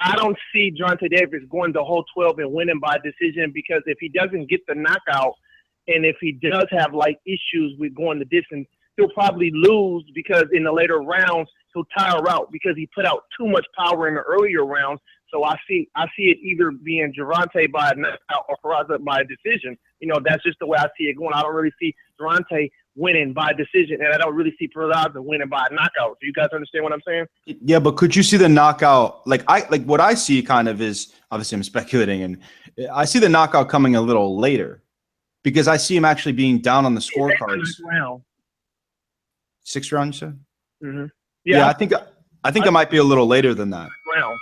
S11: I don't see Gervonta Davis going the whole 12 and winning by decision, because if he doesn't get the knockout and if he does have like issues with going the distance, he'll probably lose because in the later rounds he'll tire out because he put out too much power in the earlier rounds. So I see it either being Gervonta by a knockout or Pedraza by a decision. You know, that's just the way I see it going. I don't really see Gervonta winning by decision, and I don't really see Pedraza winning by a knockout. Do you guys understand what I'm saying?
S7: Yeah, but could you see the knockout? Like what I see kind of is, obviously I'm speculating, and I see the knockout coming a little later because I see him actually being down on the scorecards. Sixth round, you said?
S11: Mm-hmm.
S7: Yeah, I think it might be a little later than that.
S11: Round.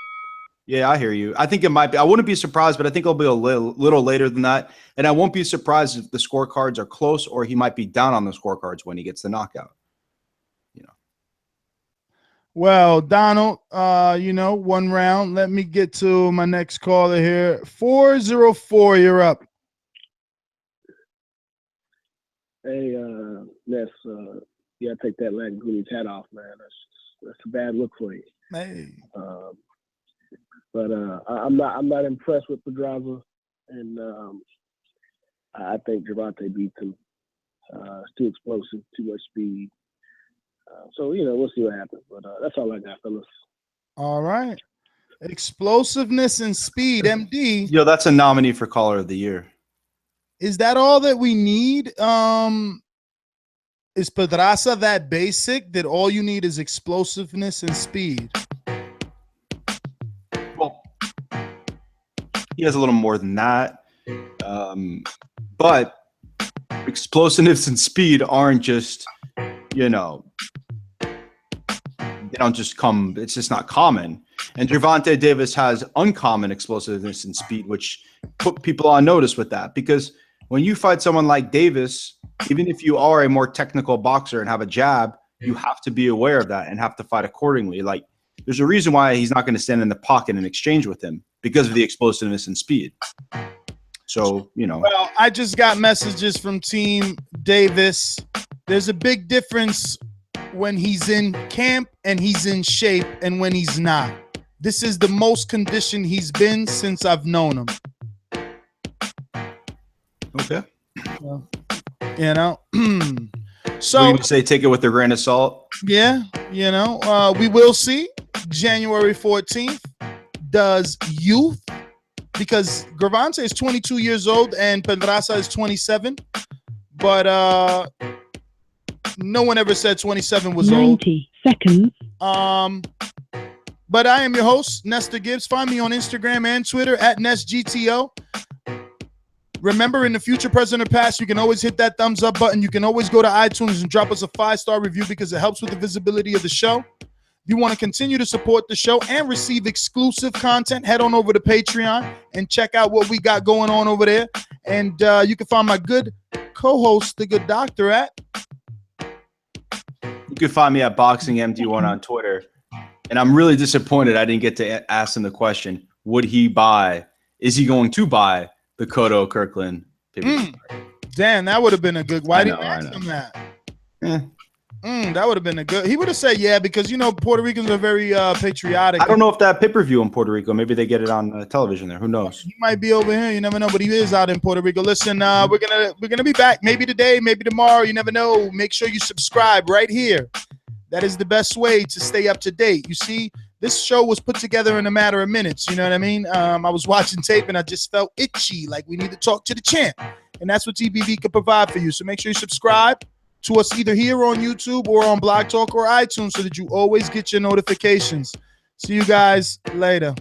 S7: Yeah, I hear you. I think it might be. I wouldn't be surprised, but I think it'll be a little later than that. And I won't be surprised if the scorecards are close, or he might be down on the scorecards when he gets the knockout. You know.
S6: Well, Donald, you know, 1 round. Let me get to my next caller here. 404, you're up.
S12: Hey, Ness, yeah, take that Latin Goonies hat off, man. That's a bad look for you.
S6: Hey.
S12: But I'm not impressed with Pedraza, and I think Gervonta beats him. It's too explosive, too much speed. So you know, we'll see what happens. But that's all I got, fellas.
S6: All right, explosiveness and speed, MD.
S7: Yo, that's a nominee for Caller of the Year.
S6: Is that all that we need? Is Pedraza that basic that all you need is explosiveness and speed?
S7: Well, he has a little more than that. But explosiveness and speed aren't just, you know, they don't just come, it's just not common. And Gervonta Davis has uncommon explosiveness and speed, which put people on notice with that. Because when you fight someone like Davis, even if you are a more technical boxer and have a jab, you have to be aware of that and have to fight accordingly. Like, there's a reason why he's not going to stand in the pocket and exchange with him, because of the explosiveness and speed. So, you know.
S6: Well, I just got messages from Team Davis. There's a big difference when he's in camp and he's in shape and when he's not. This is the most conditioned he's been since I've known him.
S7: Okay.
S6: Well, you know. So
S7: you say take it with a grain of salt.
S6: Yeah, you know, we will see. January 14th does youth, because Gervonta is 22 years old and Pedraza is 27, but no one ever said 27 was
S13: 90 seconds.
S6: But I am your host, Nestor Gibbs. Find me on Instagram and Twitter at NestGTO. Remember, in the future, present or past, you can always hit that thumbs up button. You can always go to iTunes and drop us a 5-star review, because it helps with the visibility of the show. If you want to continue to support the show and receive exclusive content, head on over to Patreon and check out what we got going on over there. And you can find my good co-host, the good doctor, at.
S7: You can find me at BoxingMD1 on Twitter. And I'm really disappointed I didn't get to ask him the question, would he buy, is he going to buy the Cotto Kirkland pay-per-view?
S6: Damn, that would have been a good. Why didn't you ask him that? That would have been a good. He would have said yeah, because you know Puerto Ricans are very patriotic.
S7: I don't know if that pay-per-view in Puerto Rico, maybe they get it on television there. Who knows?
S6: He might be over here. You never know, but he is out in Puerto Rico. Listen, we're gonna be back. Maybe today, maybe tomorrow. You never know. Make sure you subscribe right here. That is the best way to stay up to date. You see, this show was put together in a matter of minutes. You know what I mean? I was watching tape and I just felt itchy, like we need to talk to the champ. And that's what TBV can provide for you. So make sure you subscribe to us either here on YouTube or on Blog Talk or iTunes, so that you always get your notifications. See you guys later.